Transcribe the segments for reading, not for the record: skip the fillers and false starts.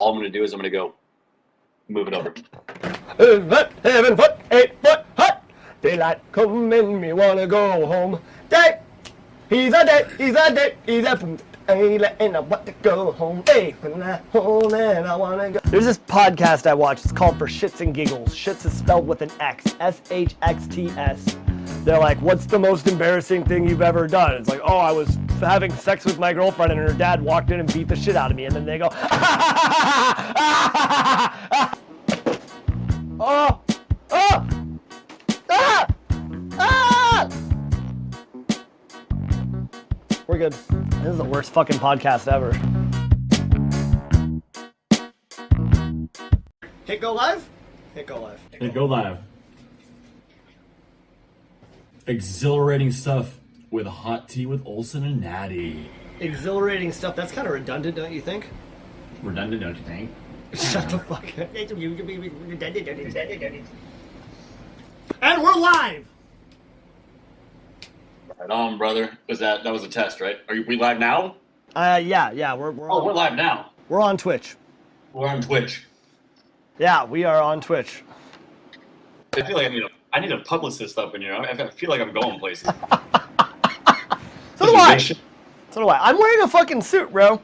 all I'm going to do is I'm going to go move it over. 7 foot, 8 foot, hot. Daylight come and me wanna go home. Day, he's a day, he's a day, he's a and I want to go home. Hey, when I home and I wanna go. There's this podcast I watch. It's called For Shits and Giggles. Shits is spelled with an X, SHXTS. They're like, what's the most embarrassing thing you've ever done? It's like, oh, I was having sex with my girlfriend and her dad walked in and beat the shit out of me. And then they go, oh, oh, ah, ah. We're good. This is the worst fucking podcast ever. Hit go live? Hit go live. Hit go live. Exhilarating stuff with hot tea with Olson and Natty. Exhilarating stuff. That's kind of redundant, don't you think? Redundant, don't you think? Shut the fuck up. And we're live! Right on, brother. That was a test, right? Are we live now? Yeah, we're We're live now. We're on Twitch. We're on Twitch. Yeah, we are on Twitch. I feel like I need a publicist up in here. I feel like I'm going places. So do I. So do I. I'm wearing a fucking suit, bro.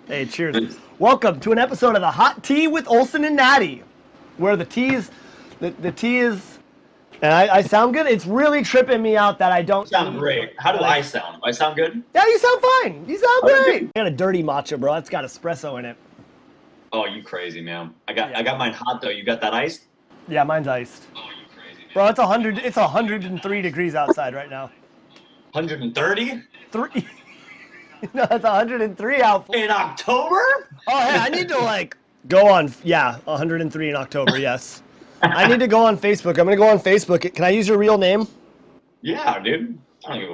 Hey, cheers. Welcome to an episode of the Hot Tea with Olson and Natty, where the tea is, and I sound good. It's really tripping me out that I don't sound great. How do I sound? I sound good? Yeah, you sound fine. You sound great. I got a dirty matcha, bro. It's got espresso in it. Oh, you crazy, man. I got mine hot though. You got that iced? Yeah, mine's iced. Oh, you crazy, man. Bro, it's 100. It's 103 degrees outside right now. 130? 3. No, it's 103 out. In October? Oh, hey, I need to go on. Yeah, 103 in October. Yes. I need to go on Facebook. I'm gonna go on Facebook. Can I use your real name? Yeah, dude. I don't give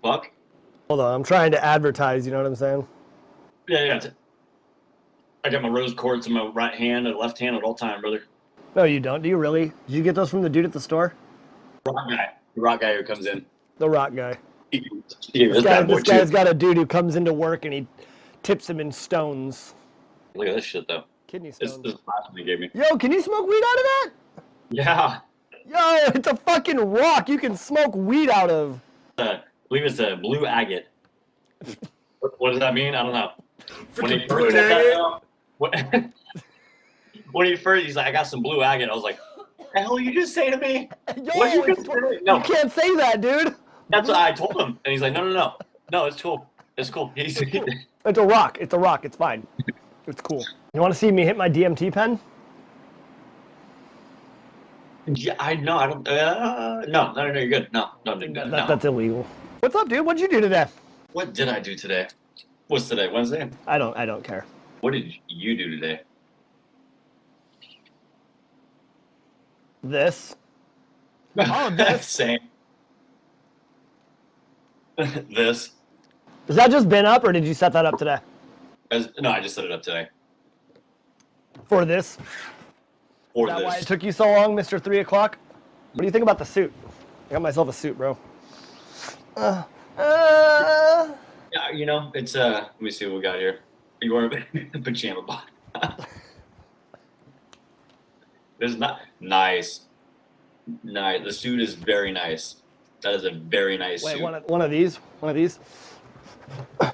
a fuck. Hold on, I'm trying to advertise. You know what I'm saying? Yeah. I got my rose quartz in my right hand and left hand at all time, brother. No, you don't. Do you really? Did you get those from the dude at the store? The rock guy who comes in. The rock guy. This guy's got a dude who comes into work and he tips him in stones. Look at this shit, though. Kidney stones. This is the last one they gave me. Yo, can you smoke weed out of that? Yeah. Yo, it's a fucking rock you can smoke weed out of. I believe it's a blue agate. What does that mean? I don't know. When he first said that, when he first, he's like, I got some blue agate. I was like, what the hell you just say to me? Yo, What you just say? No. You can't say that, dude. That's what I told him. And he's like, no. No, it's cool. It's cool. It's a rock. It's a rock. It's fine. It's cool. You want to see me hit my DMT pen? Yeah, I know. I don't. No, you're good. No. That's illegal. What's up, dude? What'd you do today? What did I do today? What's today? Wednesday? I don't care. What did you do today? This. Oh, this. Same. This. Has that just been up, or did you set that up today? No, I just set it up today. For this? For Is that this. why it took you so long, Mr. 3 o'clock? What do you think about the suit? I got myself a suit, bro. Yeah, it's let me see what we got here. You wearing a pajama bottom? It's not nice. Nice. The suit is very nice. That is a very nice suit. Wait, one of these? One of these? For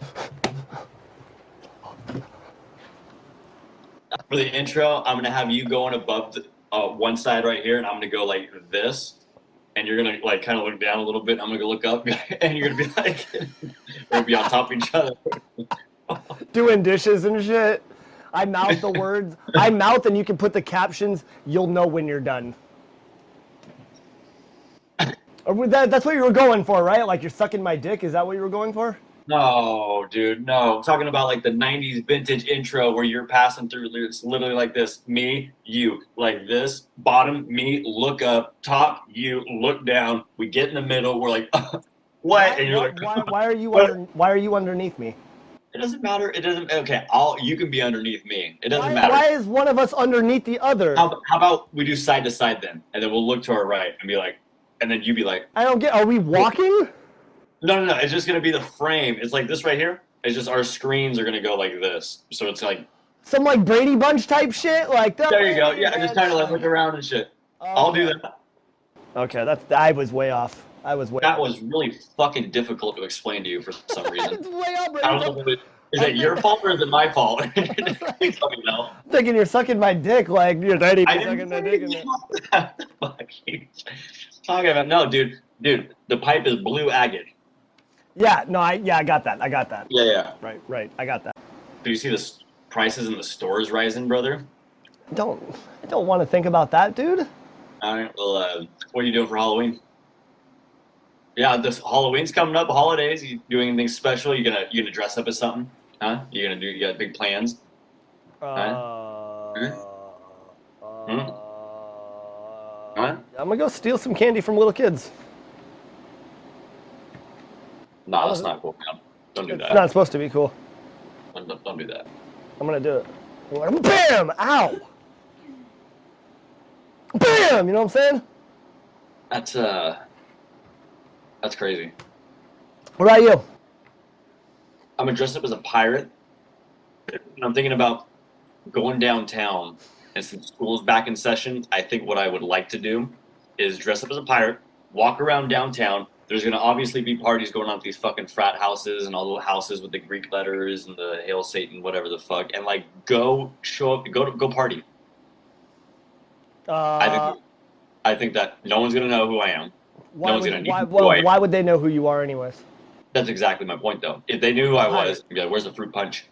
the intro, I'm gonna have you going above the one side right here, and I'm gonna go like this, and you're gonna kind of look down a little bit. I'm gonna go look up, and you're gonna be like, we'll be on top of each other. Doing dishes and shit. I mouth the words. I mouth, and you can put the captions. You'll know when you're done. That's what you were going for, right? Like you're sucking my dick. Is that what you were going for? No, dude, no. I'm talking about like the 90s vintage intro where you're passing through. It's literally like this. Me, you, like this. Bottom, me, look up. Top, you, look down. We get in the middle. We're like, what? And you're like, why are you underneath me? It doesn't matter. It doesn't. Okay, you can be underneath me. It doesn't matter. Why is one of us underneath the other? How about we do side to side then, and then we'll look to our right and be like, and then you be like, I don't get. Are we walking? No. It's just gonna be the frame. It's like this right here. It's just our screens are gonna go like this. So it's like Some like Brady Bunch type shit, like the there you go. Brady Yeah, just Bunch. kind of like look around and shit. I'll do Okay. that. Okay, I was way off. That was really fucking difficult to explain to you for some reason. It's way up, I don't know if is it your fault or is it my fault? Please let me know. I'm thinking you're sucking my dick like your daddy be I sucking didn't my dick in it. talking about no, dude. The pipe is blue agate. Yeah, no, I got that. I got that. Yeah. Right. I got that. Do you see the prices in the stores rising, brother? I don't want to think about that, dude. All right. Well, what are you doing for Halloween? Yeah, this Halloween's coming up. Holidays. You doing anything special? You gonna dress up as something? Huh? You got big plans? Huh? Huh? I'm gonna go steal some candy from little kids. No, that's not cool, man. Don't do It's that. not supposed to be cool. Don't do that. I'm gonna do it. Bam! Ow! Bam! You know what I'm saying? That's crazy. What about you? I'm gonna dress up as a pirate. And I'm thinking about going downtown, and since school's back in session, I think what I would like to do is dress up as a pirate, walk around downtown. There's gonna obviously be parties going on at these fucking frat houses and all the houses with the Greek letters and the Hail Satan, whatever the fuck, and like go party. I think that no one's gonna know who I am. No one's gonna know who I am. Why would they know who you are, anyways? That's exactly my point, though. If they knew who I was, they'd be like, "Where's the fruit punch?"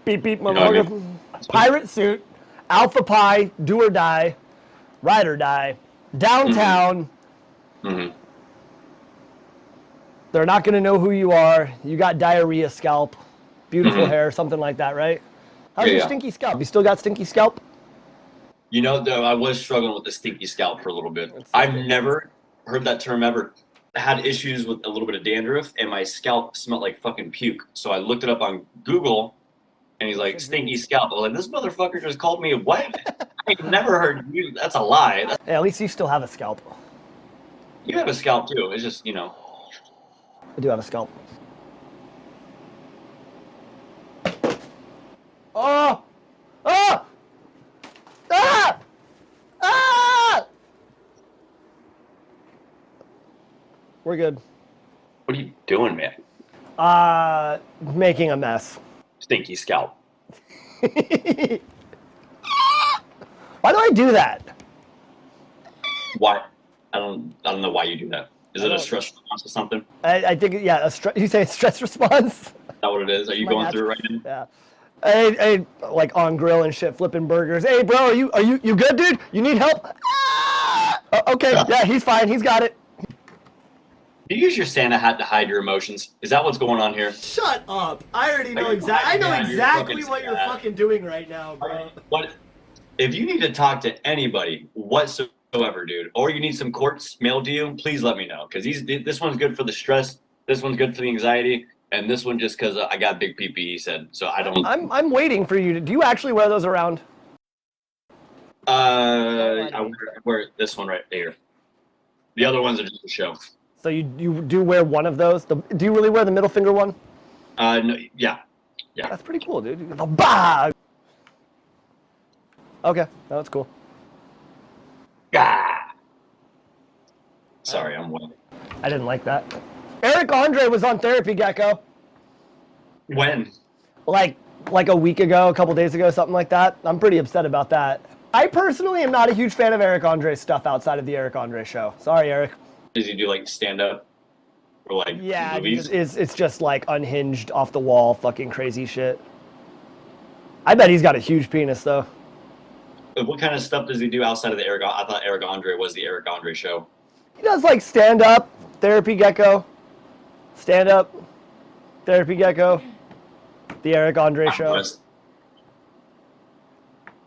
Beep beep, You know what I motherfucker. mean? Pirate suit, alpha pie, do or die, ride or die, downtown. Mm-hmm. They're not gonna know who you are. You got diarrhea scalp, beautiful hair, something like that, right? How's your stinky scalp? You still got stinky scalp? You know, though, I was struggling with the stinky scalp for a little bit. I've never heard that term ever. I had issues with a little bit of dandruff, and my scalp smelled like fucking puke. So I looked it up on Google, and he's like, stinky scalp. I was like, this motherfucker just called me a what? I've never heard you. That's a lie. Hey, at least you still have a scalp. You have a scalp, too. It's just, you know. I do have a scalp. Oh! Oh! Ah! Ah! We're good. What are you doing, man? Making a mess. Stinky scalp. Why do I do that? Why? I don't know why you do that. Is it a stress response or something? I think, yeah, you say stress response? Is that what it is? Are you going through it right now? Yeah. Hey, like on grill and shit, flipping burgers. Hey, bro, are you good, dude? You need help? Ah! Okay, yeah, he's fine. He's got it. Do you use your Santa hat to hide your emotions? Is that what's going on here? Shut up. I already know Like, exactly. I know yeah, you're exactly fucking what you're sad. fucking doing right now, bro. What? If you need to talk to anybody whatsoever, dude, or you need some quartz mailed to you, please let me know. Because this one's good for the stress, this one's good for the anxiety, and this one just because I got big PP, he said. So I don't. I'm waiting for you to. Do you actually wear those around? I wear this one right here. The other ones are just a show. So you do wear one of those? Do you really wear the middle finger one? No, yeah. That's pretty cool, dude. The bah! Okay, that's cool. Ah! Sorry, I'm wet. I didn't like that. Eric Andre was on Therapy Gecko When? like a week ago, a couple days ago, something like that. I'm pretty upset about that. I personally am not a huge fan of Eric Andre's stuff outside of the Eric Andre show. Sorry, Eric. Does he do like stand up or like movies? It's just like unhinged, off the wall, fucking crazy shit. I bet he's got a huge penis though. What kind of stuff does he do outside of the Eric? I thought Eric Andre was the Eric Andre show. He does like stand up, Therapy Gecko, stand up, Therapy Gecko, the Eric Andre show. Impressed.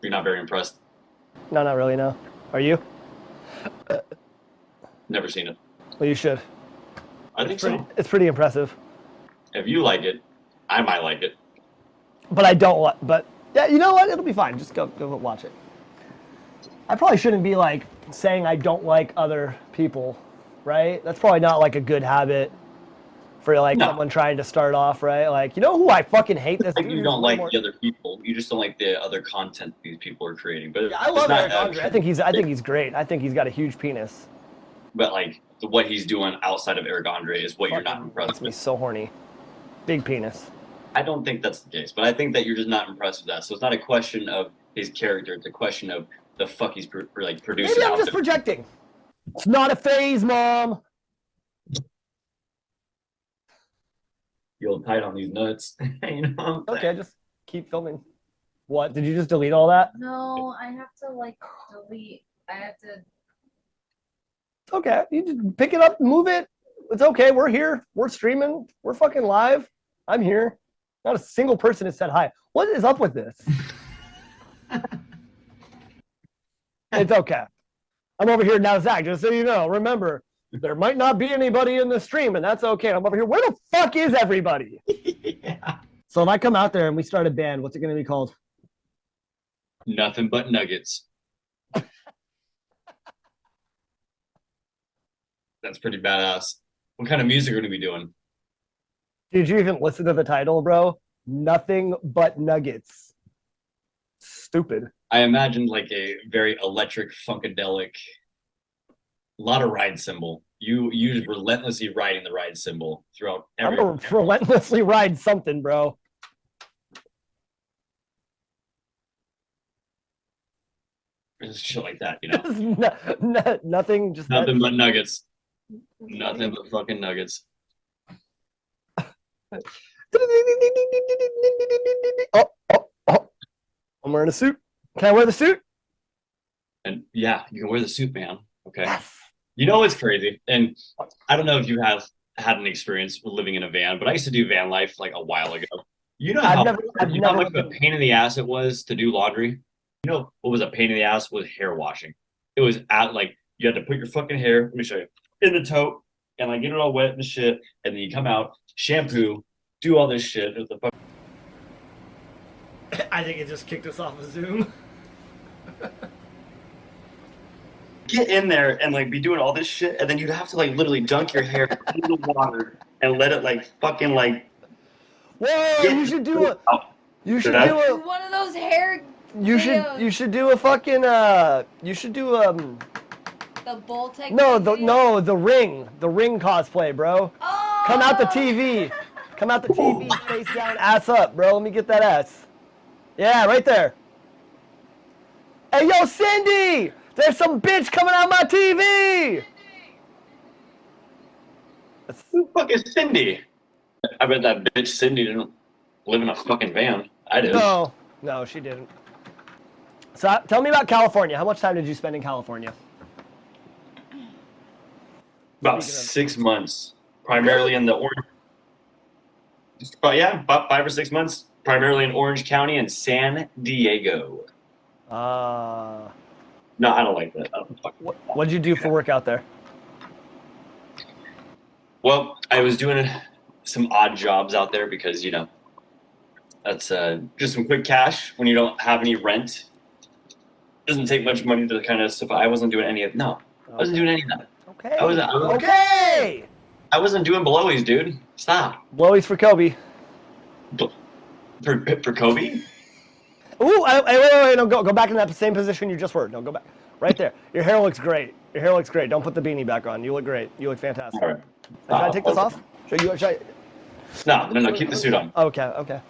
You're not very impressed. No, not really. No. Are you? Never seen it. Well, you should. I think so. It's pretty impressive. If you like it, I might like it. But I don't want. But yeah, you know what? It'll be fine. Just go watch it. I probably shouldn't be like saying I don't like other people, right? That's probably not like a good habit. for like No. someone trying to start off, right? Like, you know who I fucking hate this Like dude? you who's don't way like more- the other people. You just don't like the other content these people are creating. But Yeah, I it's love not Eric Andre. I think he's great. I think he's got a huge penis. But like what he's doing outside of Eric Andre is what you're not Fucking impressed makes me with. so horny. Big penis. I don't think that's the case, but I think that you're just not impressed with that. So it's not a question of his character; it's a question of the fuck he's like producing. Maybe I'm out just there. projecting. It's not a phase, Mom. You'll tight on these nuts. You know what I'm saying? Okay, just keep filming. What? Did you just delete all that? No, I have to like delete. I have to. Okay, you just pick it up, move it. It's okay. We're here. We're streaming. We're fucking live. I'm here. Not a single person has said hi. What is up with this? It's okay. I'm over here now, Zach, just so you know. Remember, there might not be anybody in the stream, and that's okay. I'm over here. Where the fuck is everybody? Yeah. So if I come out there and we start a band, what's it going to be called? Nothing but nuggets. That's pretty badass. What kind of music are we be doing? Did you even listen to the title, bro? Nothing but nuggets. Stupid. I imagined like a very electric, funkadelic, a lot of ride cymbal. You relentlessly riding the ride cymbal throughout I'm every. gonna relentlessly ride something, bro. Just shit like that, you know. Nothing, just Nothing but nuggets. Nothing but fucking nuggets. Oh. I'm wearing a suit. Can I wear the suit? And yeah, you can wear the suit, man. Okay. Yes. You know what's crazy? And I don't know if you have had an experience with living in a van, but I used to do van life like a while ago. You know how I've you know how never much of a pain in the ass it was to do laundry? You know what was a pain in the ass was hair washing. It was at like you had to put your fucking hair, let me show you, in the tote and like get it all wet and shit, and then you come out, shampoo, do all this shit. It was the fuck. I think it just kicked us off of Zoom. Get in there and like be doing all this shit, and then you'd have to like literally dunk your hair in the water and let it like fucking like. Whoa! You should do a. You should Did I? do a. One of those hair. You should do a fucking You should do The bull technique. No, the ring cosplay, bro. Oh! Come out the TV. Come out the TV, face down, ass up, bro. Let me get that ass. Yeah, right there. Hey, yo, Cindy! There's some bitch coming out my TV! Who the fuck is Cindy? I bet that bitch Cindy didn't live in a fucking van. I did. No, she didn't. So tell me about California. How much time did you spend in California? About Speaking of- 6 months, primarily in the Orange. But yeah, about 5 or 6 months, primarily in Orange County and San Diego. No, I don't like that. I don't fucking like that. What'd you do for work out there? Well, I was doing some odd jobs out there because, you know, that's just some quick cash when you don't have any rent. Doesn't take much money to kind of stuff. I wasn't doing any of I wasn't doing any of that. Okay. Okay. I wasn't doing blowies, dude. Stop. Blowies for Kobe. For Kobe? Ooh, wait, no, go back in that same position you just were. No, go back. Right there. Your hair looks great. Don't put the beanie back on. You look great. You look fantastic. All right. Should I take this off? Should I? No, keep the suit on. Okay.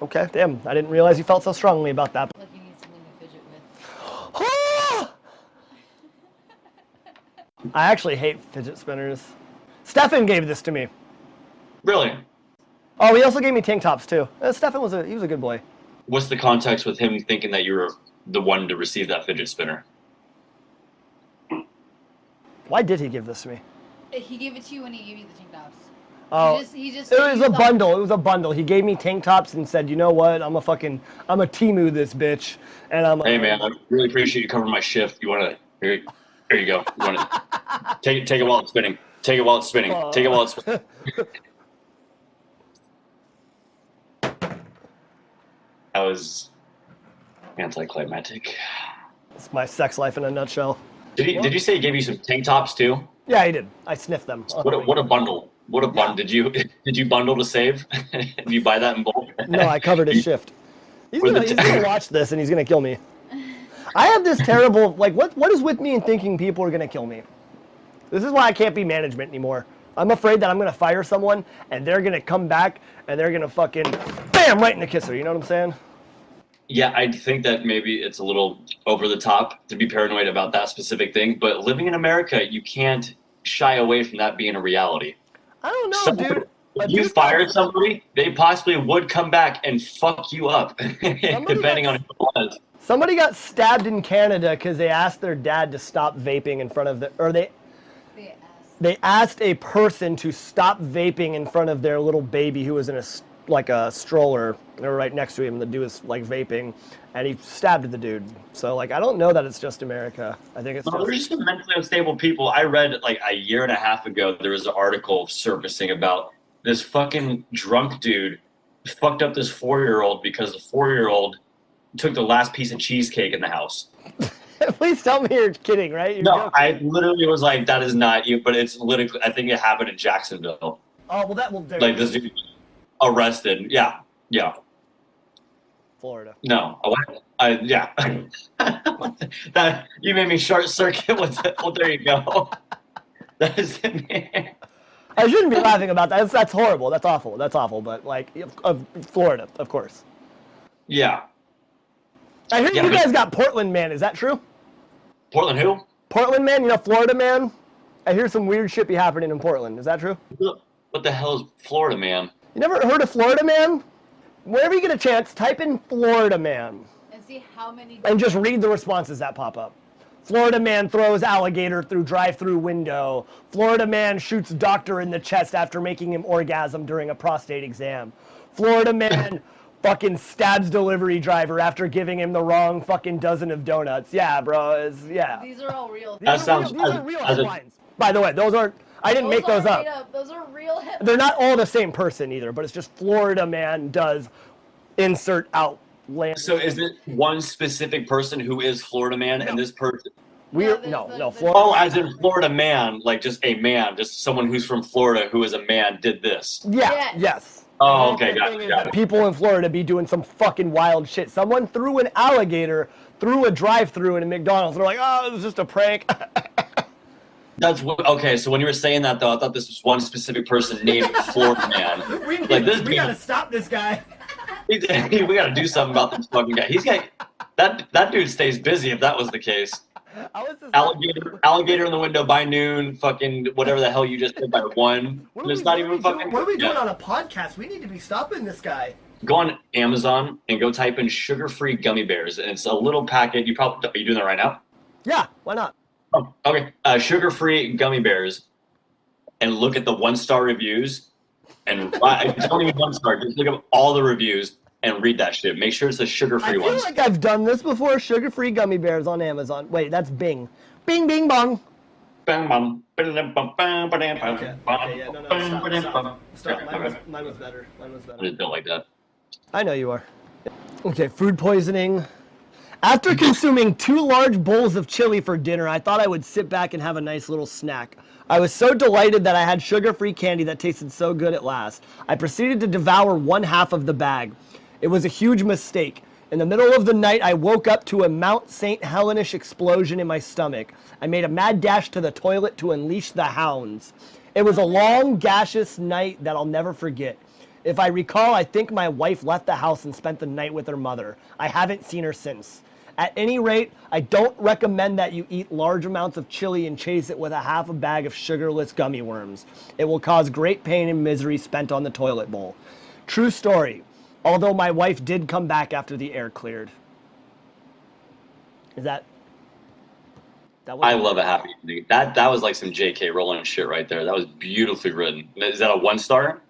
Okay, damn. I didn't realize you felt so strongly about that. Like you need something to fidget with. I actually hate fidget spinners. Stefan gave this to me. Really? Oh, he also gave me tank tops too. Stefan was a good boy. What's the context with him thinking that you were the one to receive that fidget spinner? Why did he give this to me? He gave it to you when he gave you the tank tops. Oh, He just. it was a bundle. It was a bundle. He gave me tank tops and said, "You know what? I'm a Temu this bitch." And I'm. Hey man, I really appreciate you covering my shift. You wanna? Here you go. You wanna take it while it's spinning. Take it while it's spinning. Take it while it's spinning. That was anticlimactic. It's my sex life in a nutshell. Did you say he gave you some tank tops too? Yeah, he did. I sniffed them. What a bundle. What a bundle! Did you bundle to save? Did you buy that in bulk? No, I covered his shift. He's Were the gonna watch this and he's gonna kill me. I have this terrible, like, what is with me in thinking people are gonna kill me? This is why I can't be management anymore. I'm afraid that I'm gonna fire someone and they're gonna come back and they're gonna fucking bam right in the kisser. You know what I'm saying? Yeah, I think that maybe it's a little over the top to be paranoid about that specific thing. But living in America, you can't shy away from that being a reality. I don't know, dude. If you fire somebody, they possibly would come back and fuck you up, depending on who it was. Somebody got stabbed in Canada because they asked their dad to stop vaping in front of they asked a person to stop vaping in front of their little baby who was in a stroller. They were right next to him. The dude was like vaping, and he stabbed the dude. So like I don't know that it's just America. I think it's There's just some mentally unstable people. I read like a year and a half ago there was an article surfacing about this fucking drunk dude fucked up this 4-year-old because the 4-year-old took the last piece of cheesecake in the house. Please tell me you're kidding, right? You're no, joking. I literally was like, that is not you, but it's literally, I think it happened in Jacksonville. Oh, well, that will. Like this dude arrested. Yeah. Florida. No. Yeah. That, you made me short circuit with it. Well, there you go. That is I shouldn't be laughing about that. That's horrible. That's awful. But like, of Florida, of course. Yeah. I hear you guys got Portland man. Is that true? Portland who? Portland man. You know, Florida man. I hear some weird shit be happening in Portland. Is that true? What the hell is Florida man? You never heard of Florida man? Whenever you get a chance, type in Florida man. And see how many. And just read the responses that pop up. Florida man throws alligator through drive-through window. Florida man shoots doctor in the chest after making him orgasm during a prostate exam. Florida man fucking stabs delivery driver after giving him the wrong fucking dozen of donuts. Yeah, bro. Yeah. These are all real. That sounds. These are real headlines. By the way, those aren't. I didn't make those up. Those are real headlines. They're not all the same person either, but it's just Florida man does insert outland. So is it one specific person who is Florida man, and this person? No. Florida. Oh, as in Florida man, like just a man, just someone who's from Florida who is a man did this. Yeah. Yes. Oh, okay, got it. People in Florida be doing some fucking wild shit. Someone threw an alligator through a drive-through in a McDonald's. They're like, oh, it was just a prank. That's what. Okay, so when you were saying that though, I thought this was one specific person named Florida man. we gotta stop this guy. We gotta do something about this fucking guy. He's got that dude stays busy if that was the case. Alligator in the window by noon, fucking whatever the hell you just did by 1. It's not even fucking. What are we doing on a podcast? We need to be stopping this guy. Go on Amazon and go type in sugar-free gummy bears, and it's a little packet. Are you doing that right now? Yeah, why not? Oh, okay. Sugar-free gummy bears, and look at the 1-star reviews, and don't even 1-star. Just look at all the reviews and read that shit. Make sure it's the sugar-free ones. I feel like I've done this before. Sugar-free gummy bears on Amazon. Wait, that's Bing. Bing, bing, bong. Bang, bang. Okay, yeah, no, stop. Mine was better. I just don't like that. I know you are. Okay, food poisoning. After consuming 2 large bowls of chili for dinner, I thought I would sit back and have a nice little snack. I was so delighted that I had sugar-free candy that tasted so good at last. I proceeded to devour 1/2 of the bag. It was a huge mistake. In the middle of the night, I woke up to a Mount St. Helenish explosion in my stomach. I made a mad dash to the toilet to unleash the hounds. It was a long, gaseous night that I'll never forget. If I recall, I think my wife left the house and spent the night with her mother. I haven't seen her since. At any rate, I don't recommend that you eat large amounts of chili and chase it with 1/2 bag of sugarless gummy worms. It will cause great pain and misery spent on the toilet bowl. True story. Although my wife did come back after the air cleared. Is that I love a happy ending. That was like some J.K. Rowling shit right there. That was beautifully written. Is that a 1-star?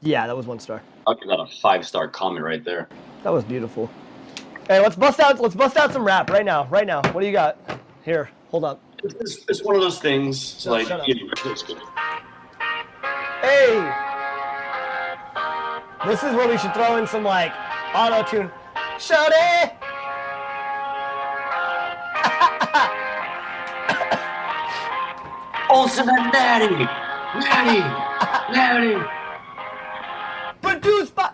Yeah, that was 1-star. I'll give that a 5-star comment right there. That was beautiful. Hey, let's bust out some rap right now. What do you got? Here, hold up. It's one of those things. No, like, shut up. it's good. Hey! This is where we should throw in some, like, auto-tune. Shawty! Olson and Natty! Natty. Produced by.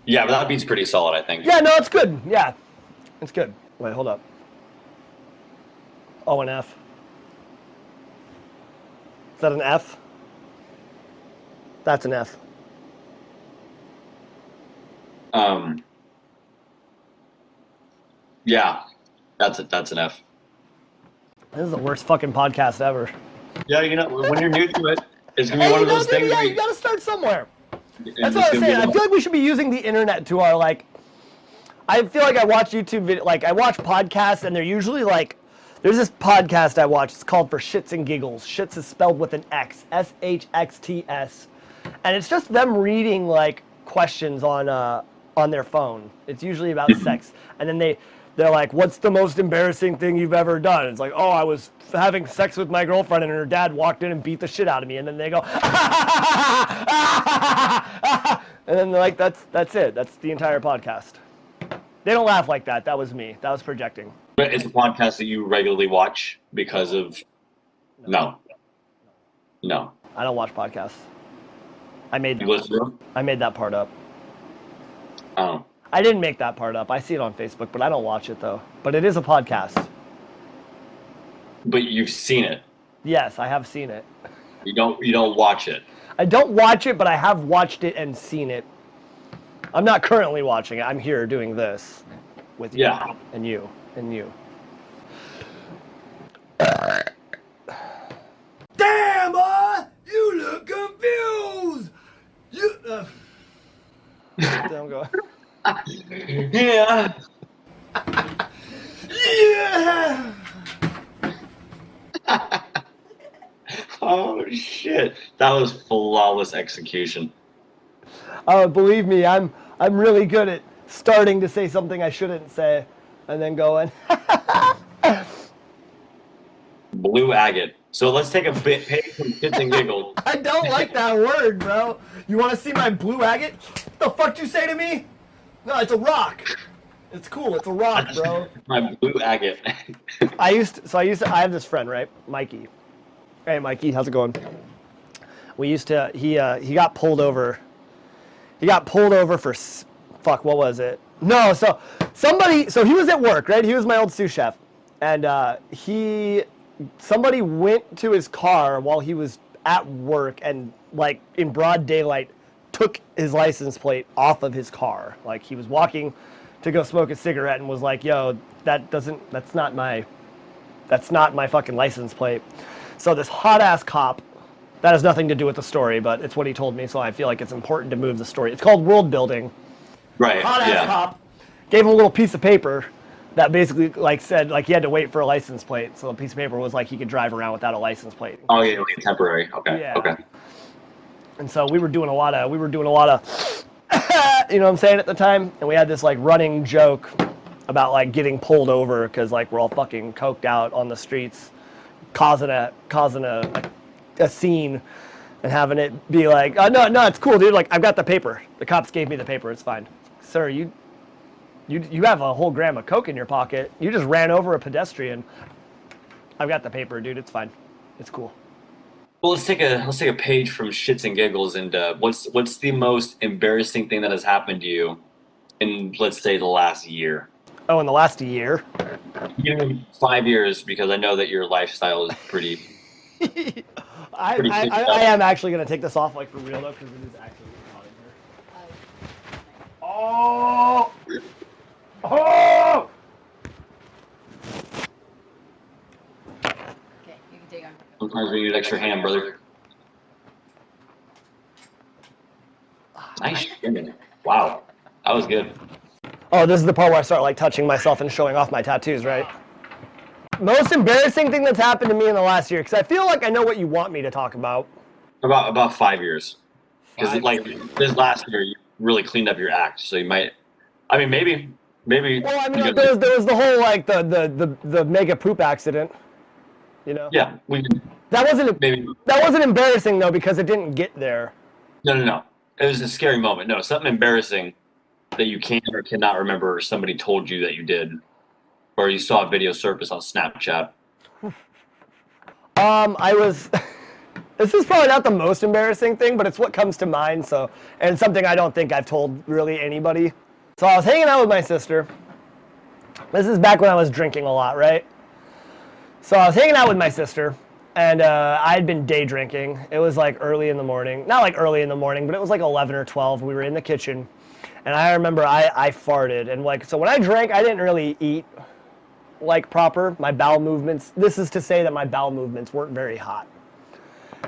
Yeah, but that beat's pretty solid, I think. Yeah, no, it's good. Yeah, it's good. Wait, hold up. Oh, an F. Is that an F? That's an F. Yeah, that's an F. This is the worst fucking podcast ever. Yeah, you know, when you're new to it, it's gonna be one of those things. Yeah, where you gotta start somewhere. it's That's what I was gonna be saying. I like- feel like we should be using the internet to our, like, I feel like I watch YouTube video, like, I watch podcasts, and they're usually, like, there's this podcast I watch, it's called For Shits and Giggles. Shits is spelled with an X, SHXTS. And it's just them reading, like, questions on their phone. It's usually about sex. And then they're like, what's the most embarrassing thing you've ever done? It's like, oh, I was having sex with my girlfriend and her dad walked in and beat the shit out of me. And then they go, and then they're like, that's it. That's the entire podcast. They don't laugh like that. That was me. That was projecting. But it's a podcast that you regularly watch because of. No. I don't watch podcasts. I made You listen to them? that part up. Oh. I didn't make that part up. I see it on Facebook, but I don't watch it though. But it is a podcast. But you've seen it. Yes, I have seen it. You don't watch it. I don't watch it, but I have watched it and seen it. I'm not currently watching it. I'm here doing this with you. Yeah. And you. And you. Damn, boy! You look confused! You... Damn, go. Yeah. Yeah! Oh shit! That was flawless execution. Believe me, I'm really good at starting to say something I shouldn't say, and then going. Blue agate. So let's take a bit page from Shits and Giggles. I don't like that word, bro. You want to see my blue agate? What the fuck you say to me? No, it's a rock. It's cool. It's a rock, bro. My blue agate. I have this friend, right? Mikey. Hey, Mikey, how's it going? He got pulled over. He got pulled over for, fuck, what was it? No, so he was at work, right? He was my old sous chef. And somebody went to his car while he was at work and, like, in broad daylight, took his license plate off of his car. Like, he was walking to go smoke a cigarette and was like, yo, that's not my fucking license plate. So this hot-ass cop, that has nothing to do with the story, but it's what he told me, so I feel like it's important to move the story. It's called world building. Right. Hot-ass Yeah. cop gave him a little piece of paper that basically, like, said, like, he had to wait for a license plate. So the piece of paper was like he could drive around without a license plate. Oh yeah, like temporary. Okay. Yeah. Okay. And so we were doing a lot of, you know what I'm saying, at the time, and we had this, like, running joke about, like, getting pulled over because, like, we're all fucking coked out on the streets, causing a scene, and having it be like, no, it's cool, dude. Like, I've got the paper. The cops gave me the paper. It's fine, sir. You have a whole gram of coke in your pocket. You just ran over a pedestrian. I've got the paper, dude. It's fine. It's cool. Well, let's take a page from Shits and Giggles, and what's the most embarrassing thing that has happened to you in, let's say, the last year? Oh, in the last year? Give me 5 years, because I know that your lifestyle is pretty. I Pretty sick stuff. am actually going to take this off, like, for real, though, because it is actually hot in here. Oh! Oh! Okay, you can take on. Sometimes we need extra hand, brother. Nice. Wow, that was good. Oh, this is the part where I start, like, touching myself and showing off my tattoos, right? Most embarrassing thing that's happened to me in the last year, because I feel like I know what you want me to talk about. About 5 years. Because 5 like years. this last year, you really cleaned up your act. So you might. I mean, maybe. Well, I mean, you like, guys- there was the whole like the mega poop accident. You know, yeah, we that maybe. wasn't embarrassing though because it didn't get there. No. It was a scary moment. No, something embarrassing that you can or cannot remember. Or somebody told you that you did, or you saw a video surface on Snapchat. I was. This is probably not the most embarrassing thing, but it's what comes to mind. So, and something I don't think I've told really anybody. So I was hanging out with my sister. This is back when I was drinking a lot, right? So I was hanging out with my sister, and I had been day drinking. It was like early in the morning. Not like early in the morning, but it was like 11 or 12. We were in the kitchen, and I remember I farted. And like, so when I drank, I didn't really eat like proper. My bowel movements, this is to say that my bowel movements weren't very hot.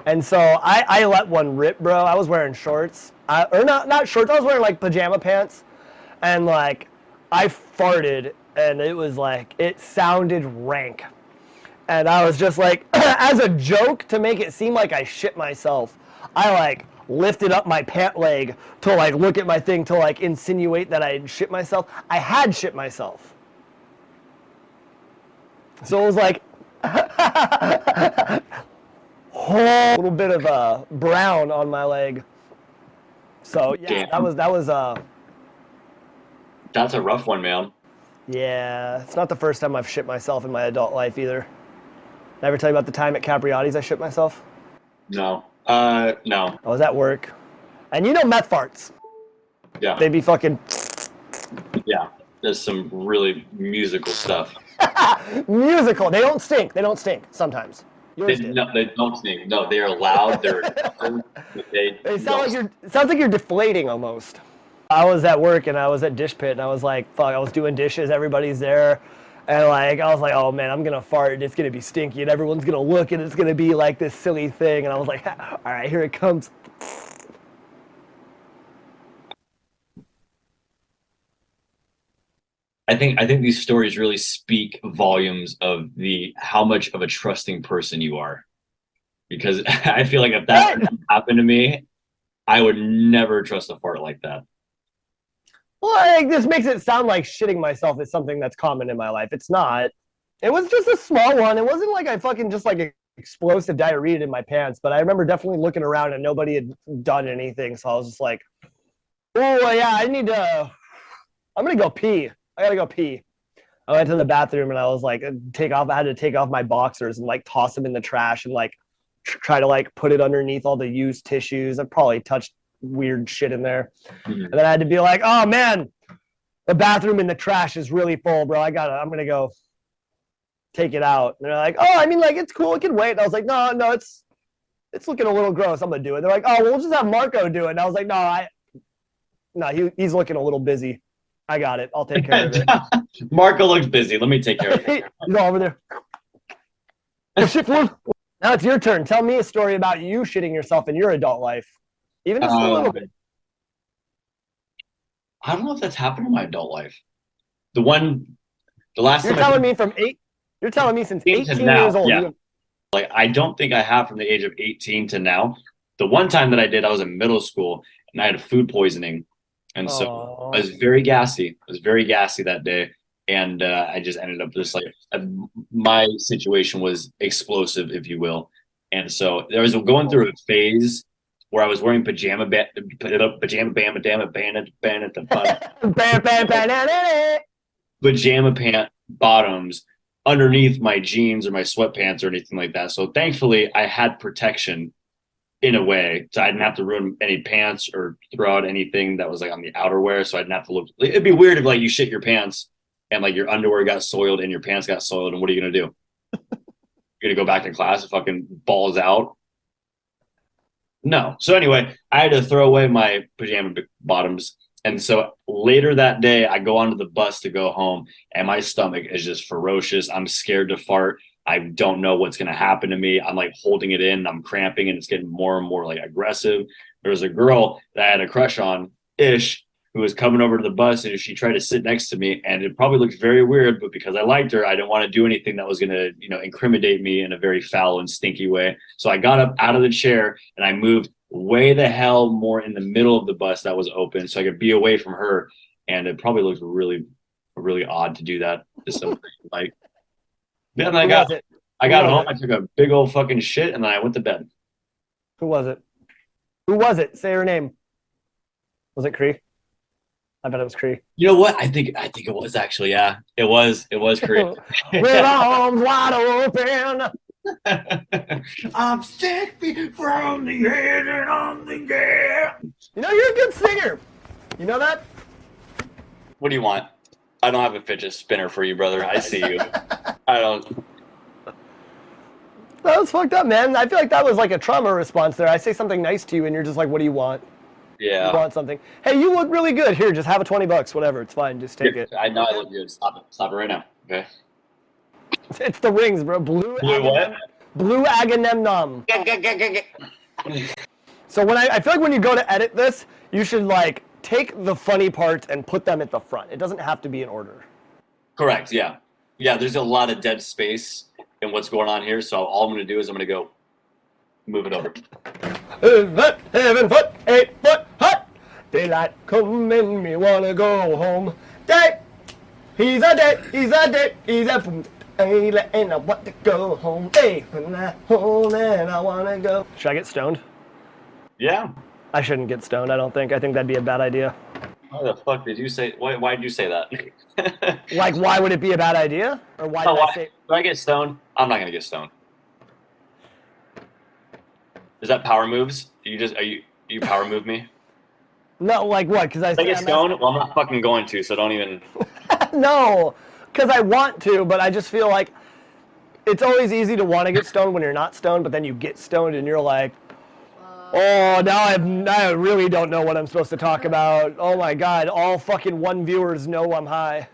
And so I let one rip, bro. I was wearing shorts. Or not shorts, I was wearing like pajama pants. And like, I farted, and it was like, it sounded rank. And I was just like, as a joke to make it seem like I shit myself, I like lifted up my pant leg to like look at my thing to like insinuate that I had shit myself. I had shit myself. So it was like a little bit of brown on my leg. So yeah, Damn. that was That's a rough one, man. yeah, it's not the first time I've shit myself in my adult life either. Did I ever tell you about the time at Capriati's I shit myself? No. No. I was at work. And you know meth farts. Yeah. They'd be fucking Yeah. There's some really musical stuff. musical. They don't stink. They don't stink sometimes. Yours did. No, they don't sing. No, they are loud. They're they It sounds don't. like it sounds like you're deflating almost. I was at work and I was at Dish Pit and I was like, fuck, I was doing dishes, everybody's there. And like I was like, oh man, I'm gonna fart and it's gonna be stinky and everyone's gonna look and it's gonna be like this silly thing. And I was like, all right, here it comes. I think these stories really speak volumes of the how much of a trusting person you are. Because I feel like if that happened to me, I would never trust a fart like that. Well, like, this makes it sound like shitting myself is something that's common in my life. It's not. It was just a small one. It wasn't like I fucking just like explosive diarrhea in my pants, but I remember definitely looking around and nobody had done anything. So I was just like, oh yeah, I'm gonna go pee. I gotta go pee. I went to the bathroom and I was like, I had to take off my boxers and like toss them in the trash and like try to like put it underneath all the used tissues. I probably touched weird shit in there. Mhm. And then I had to be like, oh man, the bathroom in the trash is really full, bro. I'm gonna go take it out. And they're like, oh, I mean, like it's cool, it can wait. And I was like, no, it's looking a little gross. I'm gonna do it. They're like, oh, well, we'll just have Marco do it. And I was like, no, he's looking a little busy. I got it. I'll take care of it. Marco looks busy. Let me take care of it. He's all over there. Oh, shit, fool. Now it's your turn. Tell me a story about you shitting yourself in your adult life. Even just a little bit. I don't know if that's happened in my adult life. The last You're time telling me you're telling me since 18 now, years old. yeah. Like I don't think I have from the age of 18 to now. The one time that I did, I was in middle school and I had food poisoning. And so I was very gassy. I was very gassy that day. And I just ended up just like my situation was explosive, if you will. And so there was going through a phase where I was wearing pajama pant bottoms underneath my jeans or my sweatpants or anything like that. So thankfully, I had protection in a way, so I didn't have to ruin any pants or throw out anything that was like on the outerwear. So I didn't have to look. It'd be weird if like you shit your pants and like your underwear got soiled and your pants got soiled, and what are you gonna do? You're gonna go back to class and fucking balls out? No. So anyway, I had to throw away my pajama bottoms. And so later that day, I go onto the bus to go home, and my stomach is just ferocious. I'm scared to fart. I don't know what's going to happen to me. I'm like holding it in. I'm cramping, and it's getting more and more like aggressive. There was a girl that I had a crush on, Ish, who was coming over to the bus, and she tried to sit next to me, and it probably looked very weird, but because I liked her, I didn't want to do anything that was going to, incriminate me in a very foul and stinky way. So I got up out of the chair and I moved way the hell more in the middle of the bus that was open so I could be away from her. And it probably looked really, really odd to do that to somebody. Like, then I got home, I took a big old fucking shit, and then I went to bed. Who was it? Who was it? Say her name. Was it Cree? I bet it was Cree. You know what? I think it was actually, yeah. It was Cree. With arms wide open. I'm 6 feet from the edge and on the gap. You're a good singer. You know that? What do you want? I don't have a fidget spinner for you, brother. I see you. I don't. That was fucked up, man. I feel like that was like a trauma response there. I say something nice to you, and you're just like, "What do you want?" Yeah. You want something? Hey, you look really good. Here, just have a $20. Whatever, it's fine. Just take it. I know I look good. Stop it right now. Okay. It's the rings, bro. Blue what? Blue Agamemnon. So I feel like when you go to edit this, you should like take the funny parts and put them at the front. It doesn't have to be in order. Correct. Yeah. Yeah. There's a lot of dead space in what's going on here. So all I'm going to do is I'm going to go move it over. 7 foot, 8 foot hot. Daylight come and me wanna go home. Day, he's a day, he's a day, he's a boom. And I want to go home. Hey, when I home and I wanna go. Should I get stoned? Yeah. I shouldn't get stoned. I don't think. I think that'd be a bad idea. Why the fuck did you say? Why did you say that? Like, why would it be a bad idea? Or why did I say? Do I get stoned? I'm not gonna get stoned. Is that power moves? You power move me? No, like what? Because I get stoned? Well, I'm not fucking going to, so don't even. No, because I want to, but I just feel like it's always easy to want to get stoned when you're not stoned, but then you get stoned and you're like, oh, now I really don't know what I'm supposed to talk about. Oh my god, all fucking one viewers know I'm high.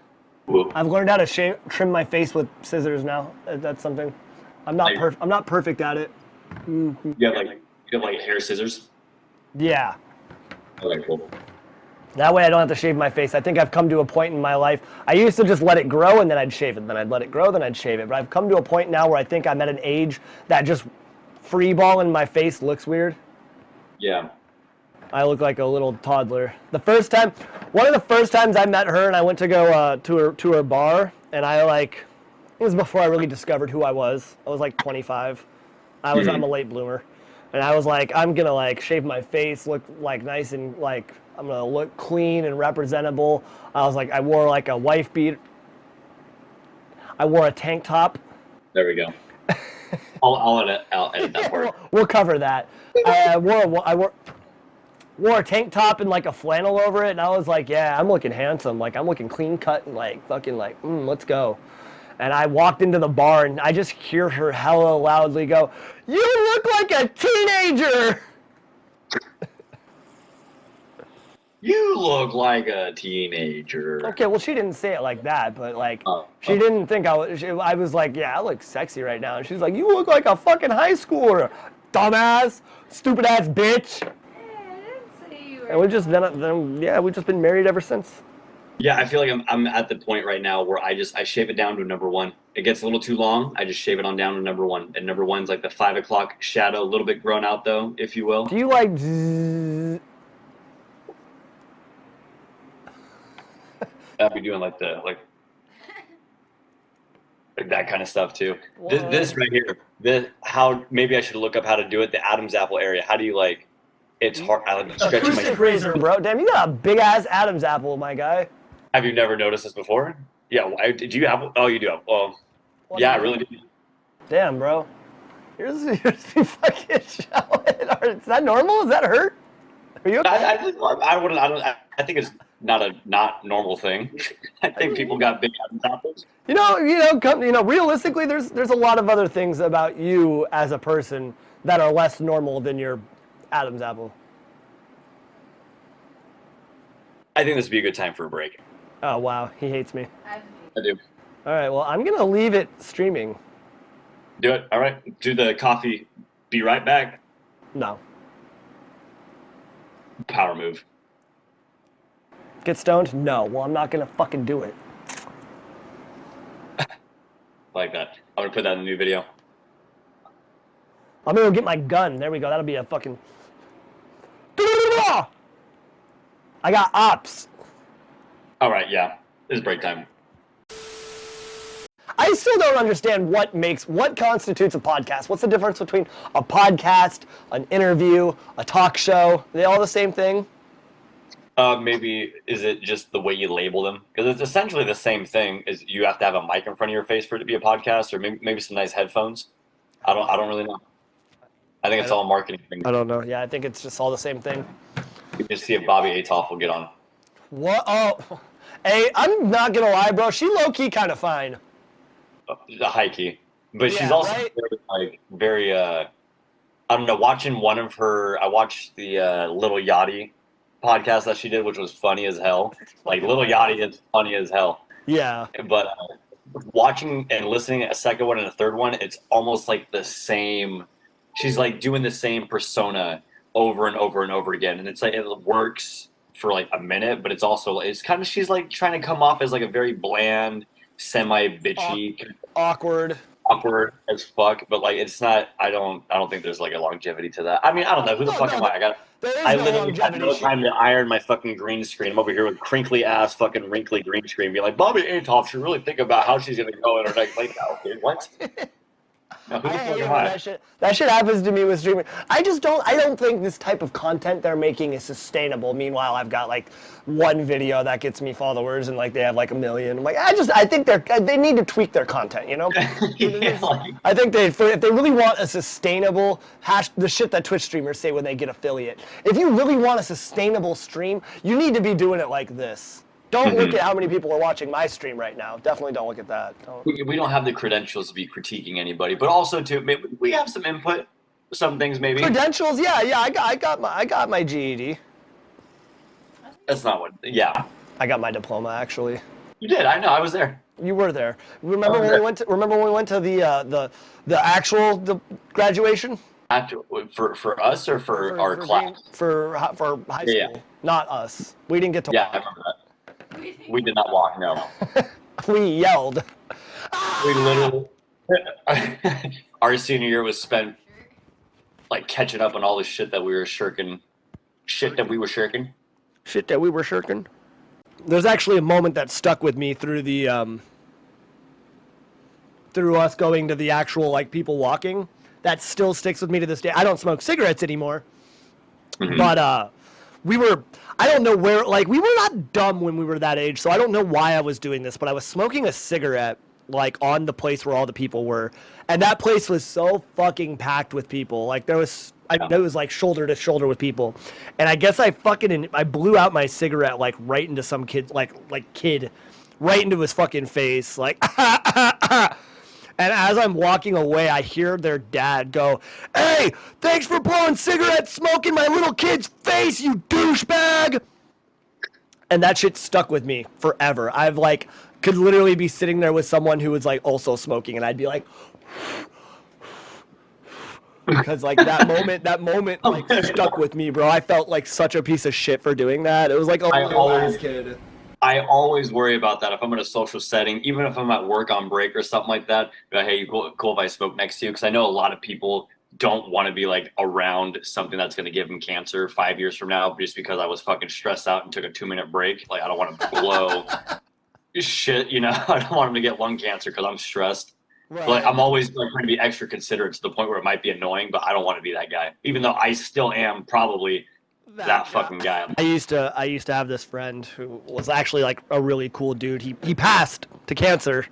Whoa. I've learned how to trim my face with scissors now. That's something. I'm not perfect at it. You have like hair scissors? Yeah. Okay, cool. That way I don't have to shave my face. I think I've come to a point in my life. I used to just let it grow and then I'd shave it. Then I'd let it grow, then I'd shave it. But I've come to a point now where I think I'm at an age that just free balling my face looks weird. Yeah. I look like a little toddler. One of the first times I met her and I went to go to her bar, and it was before I really discovered who I was. I was like 25. I'm a late bloomer. And I was like, I'm gonna like shave my face, look like nice and like I'm gonna look clean and representable. I was like, I wore like a wife beat. I wore a tank top. There we go. I'll edit that part. We'll cover that. I wore a tank top and like a flannel over it, and I was like, yeah, I'm looking handsome. Like I'm looking clean cut and like fucking like, let's go. And I walked into the bar and I just hear her hella loudly go, "You look like a teenager!" You look like a teenager. Okay, well, she didn't say it like that, but like, she didn't think I was like, yeah, I look sexy right now. And she's like, you look like a fucking high schooler. Dumbass, stupid ass bitch. And we've just been married ever since. Yeah, I feel like I'm at the point right now where I shave it down to number 1. It gets a little too long. I just shave it on down to number 1. And number 1's like the 5 o'clock shadow, a little bit grown out though, if you will. Do you like zzz? I'd be doing like that kind of stuff too. This right here, how maybe I should look up how to do it. The Adam's apple area. How do you like? It's hard. I like stretching my razor, bro. Damn, you got a big ass Adam's apple, my guy. Have you never noticed this before? Yeah. Did you have? Oh, you do have. Well, yeah, I really do. Damn, bro. Here's me fucking showing. Is that normal? Is that hurt? Are you okay? I think it's not a not normal thing. I think people got big Adam's apples. Realistically, there's a lot of other things about you as a person that are less normal than your Adam's apple. I think this would be a good time for a break. Oh wow, he hates me. I do. All right, well, I'm gonna leave it streaming. Do it. All right. Do the coffee. Be right back. No. Power move. Get stoned? No. Well, I'm not gonna fucking do it. Like that. I'm gonna put that in the new video. I'm gonna go get my gun. There we go. That'll be a fucking. I got ops. All right, yeah, it's break time. I still don't understand what constitutes a podcast. What's the difference between a podcast, an interview, a talk show? Are they all the same thing? Maybe is it just the way you label them? Because it's essentially the same thing. Is you have to have a mic in front of your face for it to be a podcast, or maybe some nice headphones. I don't really know. I think it's all a marketing thing. I don't know. Yeah, I think it's just all the same thing. You just see if Bobby Atoff will get on. What? Oh, hey, I'm not gonna lie, bro. She low key kind of fine. A high key, but she's Yeah, also right? very I don't know. Watching one of her, I watched the Little Yachty podcast that she did, which was funny as hell. Like Little Yachty is funny as hell. Yeah. But watching and listening a second one and a third one, it's almost like the same. She's like doing the same persona over and over and over again, and it's like it works for like a minute, but it's kind of she's like trying to come off as like a very bland, semi-bitchy, Awkward as fuck. But like it's not. I don't think there's like a longevity to that. I mean, I don't know who the fuck am I? I literally had no time to iron my fucking green screen. I'm over here with crinkly ass fucking wrinkly green screen, being like, Bobby Atoff should really think about how she's gonna go in her next late now, dude. What? Now, who the fuck am I? That shit happens to me with streaming. I don't think this type of content they're making is sustainable. Meanwhile, I've got like one video that gets me followers and like they have like 1 million. I'm like, I think they need to tweak their content, you know? Yeah, like, I think if they really want a sustainable the shit that Twitch streamers say when they get affiliate. If you really want a sustainable stream, you need to be doing it like this. Don't look at how many people are watching my stream right now. Definitely don't look at that. we don't have the credentials to be critiquing anybody, but also too, maybe we have some input, some things maybe. Credentials? Yeah. I got my GED. That's not what. Yeah, I got my diploma actually. you did. I know. I was there. You were there. Remember when we went to the actual graduation? For us or for our class? For high school. Yeah. Not us. We didn't get to Yeah, walk. I remember that. We did not walk. No. We yelled. We literally. Our senior year was spent like catching up on all the shit that we were shirking. Shit that we were shirking. There's actually a moment that stuck with me through through us going to the actual like people walking. That still sticks with me to this day. I don't smoke cigarettes anymore, but I don't know where, like, we were not dumb when we were that age, so I don't know why I was doing this, but I was smoking a cigarette, like, on the place where all the people were, and that place was so fucking packed with people. Like, it was like shoulder to shoulder with people, and I guess I blew out my cigarette, like, right into some kid, right into his fucking face, like, and as I'm walking away, I hear their dad go, "Hey, thanks for blowing cigarette smoke in my little kid's face, you douchebag!" And that shit stuck with me forever. I've like, could literally be sitting there with someone who was like also smoking, and I'd be like, because like that moment like stuck with me, bro. I felt like such a piece of shit for doing that. It was like a little kid. I always worry about that if I'm in a social setting, even if I'm at work on break or something like that. Like, hey, cool if I smoke next to you, because I know a lot of people don't want to be like around something that's going to give them cancer 5 years from now, just because I was fucking stressed out and took a 2-minute break. Like, I don't want to blow shit, you know. I don't want them to get lung cancer because I'm stressed. Right. Like, I'm always like trying to be extra considerate to the point where it might be annoying, but I don't want to be that guy, even though I still am probably that fucking guy. I used to have this friend who was actually like a really cool dude. He passed to cancer,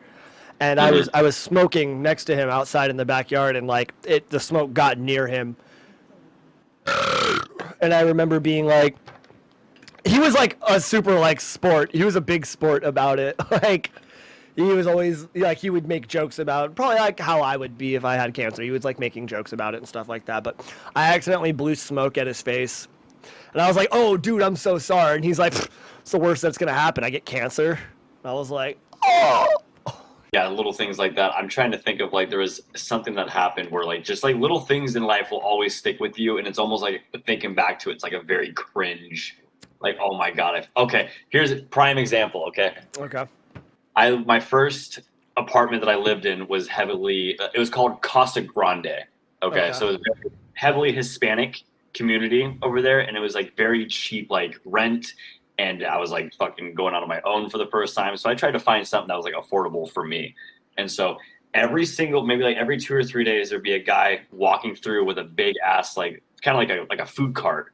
and I was smoking next to him outside in the backyard, and like the smoke got near him, and I remember being like, he was like a super like sport. He was a big sport about it. Like, he was always like, he would make jokes about probably like how I would be if I had cancer. He was like making jokes about it and stuff like that. But I accidentally blew smoke at his face. And I was like, "Oh, dude, I'm so sorry." And he's like, "It's the worst that's going to happen. I get cancer." And I was like, "Oh." Yeah, little things like that. I'm trying to think of like there was something that happened where like just like little things in life will always stick with you. And it's almost like thinking back to it, it's like a very cringe Like, oh my god. Okay, here's a prime example. Okay, Okay. my first apartment that I lived in was heavily. It was called Casa Grande. Okay, Okay. so it was very heavily Hispanic community over there, and it was like very cheap, like rent. And I was like fucking going out on my own for the first time, so I tried to find something that was like affordable for me. And so every single, maybe like every 2 or 3 days, there'd be a guy walking through with a big ass, like kind of like a food cart,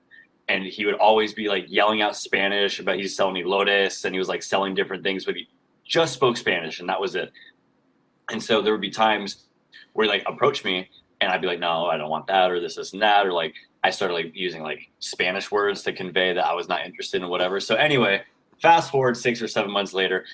and he would always be like yelling out Spanish about he's selling elotes, and he was like selling different things, but he just spoke Spanish, and that was it. And so there would be times where he like approach me, and I'd be like, no, I don't want that, or this and that, or like I started like using like Spanish words to convey that I was not interested in whatever. So anyway, fast forward 6 or 7 months later,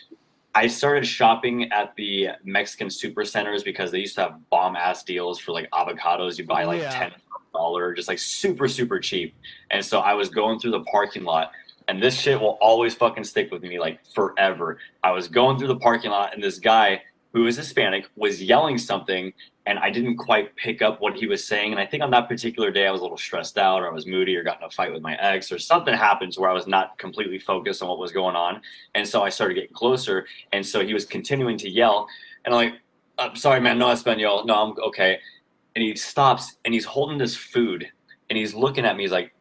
I started shopping at the Mexican super centers because they used to have bomb ass deals for like avocados. You buy like Yeah. $10, just like super, super cheap. And so I was going through the parking lot, and this shit will always fucking stick with me like forever. I was going through the parking lot, and this guy who is Hispanic was yelling something, and I didn't quite pick up what he was saying. And I think on that particular day I was a little stressed out, or I was moody, or got in a fight with my ex, or something happened where I was not completely focused on what was going on. And so I started getting closer, and so he was continuing to yell, and I'm like, I'm sorry, man, no Espanol, no, I'm okay. And he stops, and he's holding this food, and he's looking at me, he's like,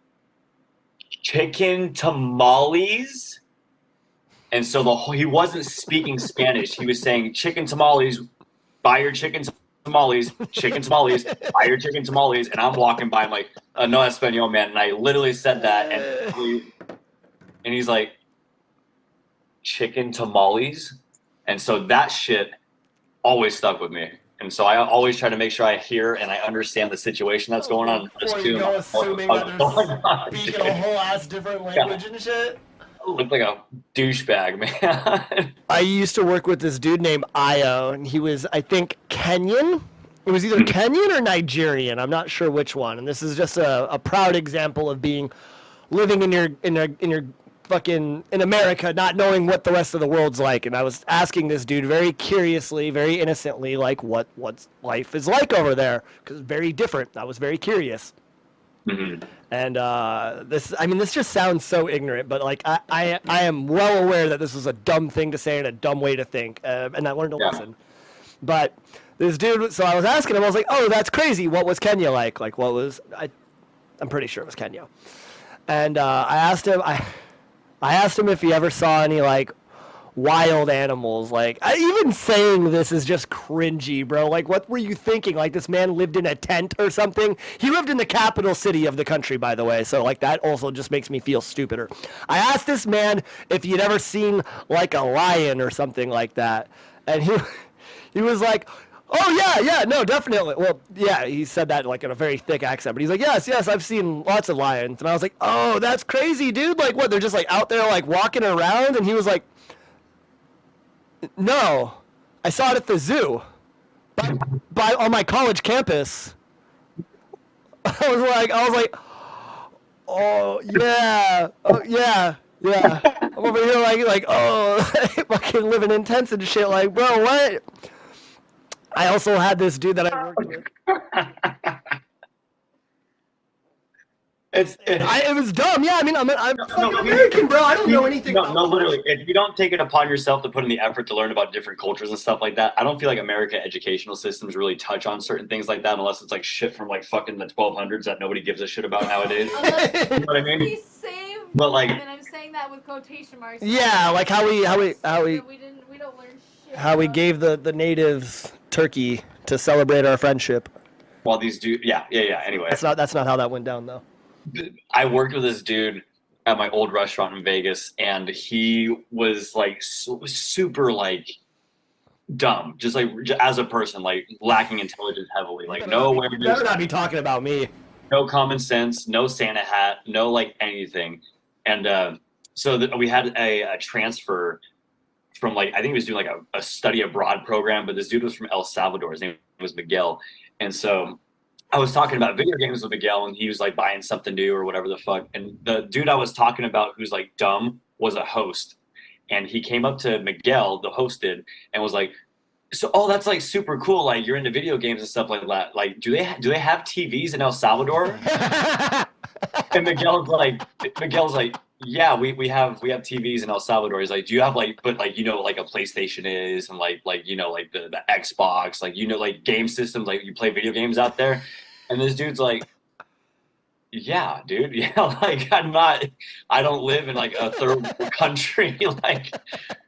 chicken tamales? And so he wasn't speaking Spanish. He was saying chicken tamales, buy your chicken tamales, buy your chicken tamales. And I'm walking by, I'm like, no Espanol, man. And I literally said that. And he's like, chicken tamales? And so that shit always stuck with me. And so I always try to make sure I hear and I understand the situation that's going on. Before you go assuming that they're speaking a whole ass different language and shit. I look like a douchebag, man. I used to work with this dude named Io, and he was, I think, Kenyan. It was either Kenyan or Nigerian. I'm not sure which one. And this is just a proud example of living in your fucking in America, not knowing what the rest of the world's like. And I was asking this dude very curiously, very innocently, like what life is like over there, because it's very different. I was very curious. Mm-hmm. And this just sounds so ignorant, but like I am well aware that this is a dumb thing to say and a dumb way to think, and I learned a lesson. But this dude, so I was asking him, I was like, "Oh, that's crazy. What was Kenya like? Like, what was I'm pretty sure it was Kenya." And I asked him if he ever saw any like wild animals. Like, even saying this is just cringy, bro. Like, what were you thinking? Like, this man lived in a tent or something? He lived in the capital city of the country, by the way, so like that also just makes me feel stupider. I asked this man if he'd ever seen like a lion or something like that, and he was like, "Oh yeah, no, definitely." Well, yeah, he said that like in a very thick accent, but he's like, yes, I've seen lots of lions." And I was like, "Oh, that's crazy, dude. Like, what, they're just like out there like walking around?" And he was like, "No, I saw it at the zoo, by on my college campus." I was like, "Oh yeah, yeah." I'm over here like, oh, fucking living in tents and shit. Like, bro, what? I also had this dude that I worked with. It was dumb. Yeah, I mean, I'm American, bro. I don't know anything. No, literally. If you don't take it upon yourself to put in the effort to learn about different cultures and stuff like that, I don't feel like American educational systems really touch on certain things like that, unless it's like shit from like fucking the 1200s that nobody gives a shit about nowadays. You know what I mean? We save, But like, and I'm saying that with quotation marks. Yeah, like how we we don't learn shit. how we gave the natives turkey to celebrate our friendship. while these dudes, yeah. Anyway, That's not how that went down though. I worked with this dude at my old restaurant in Vegas, and he was like super like dumb, just like as a person, like lacking intelligence heavily, like no awareness. You better not be talking about me. No common sense, no Santa hat, no like anything. And so we had a transfer from like, I think he was doing like a study abroad program, but this dude was from El Salvador. His name was Miguel. And so I was talking about video games with Miguel, and he was like buying something new or whatever the fuck. And the dude I was talking about who's like dumb was a host. And he came up to Miguel, the host did, and was like, "So, oh, that's like super cool. Like you're into video games and stuff like that. Like, do they have TVs in El Salvador?" And Miguel's like, Yeah, we have TVs in El Salvador. He's like, do you have like, but like, like a PlayStation is, and like like the Xbox, like like game systems, like you play video games out there. And this dude's like, yeah, dude, yeah, like I don't live in like a third world country. Like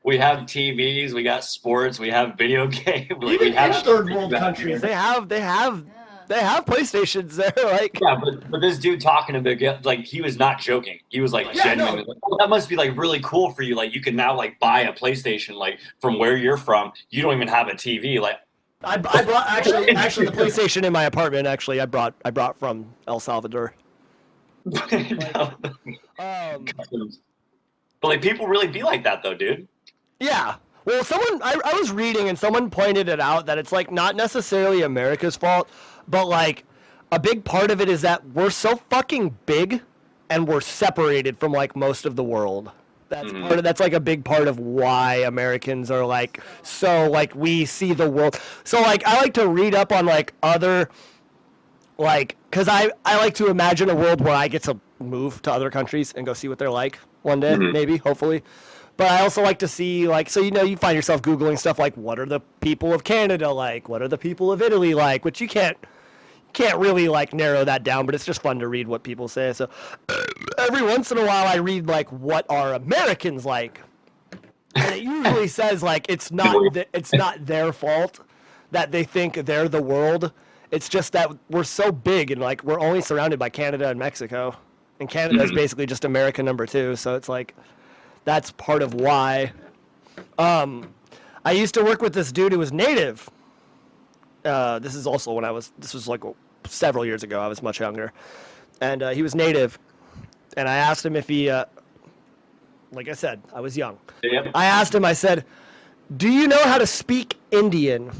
we have TVs, we got sports, we have video games, like Even we have in third world out countries, here. they have PlayStations there. Like, Yeah, but this dude talking to me, like he was not joking. He was like Yeah, no. genuinely like, oh, that must be like really cool for you. Like you can now like buy a PlayStation like from where you're from. You don't even have a TV. Like I brought actually the PlayStation in my apartment. Actually, I brought from El Salvador. no. Um, But like people really be like that though, dude. yeah. Well, I was reading and someone pointed it out that it's like not necessarily America's fault, but like a big part of it is that we're so fucking big and we're separated from like most of the world. That's like a big part of why Americans are like so like we see the world. So like I like to read up on like other like because I like to imagine a world where I get to move to other countries and go see what they're like one day, maybe, hopefully. But I also like to see, like, so, you find yourself Googling stuff like, what are the people of Canada like? What are the people of Italy like? Which you can't really, like, narrow that down, but it's just fun to read what people say. So every once in a while I read, like, what are Americans like? And it usually says, like, it's not their fault that they think they're the world. It's just that we're so big and, like, we're only surrounded by Canada and Mexico. And Canada is basically just America number 2, so it's like... That's part of why. I used to work with this dude who was native. This is also this was like several years ago. I was much younger. And he was native. And I asked him if he, like I said, I was young. Yep. I asked him, I said, do you know how to speak Indian?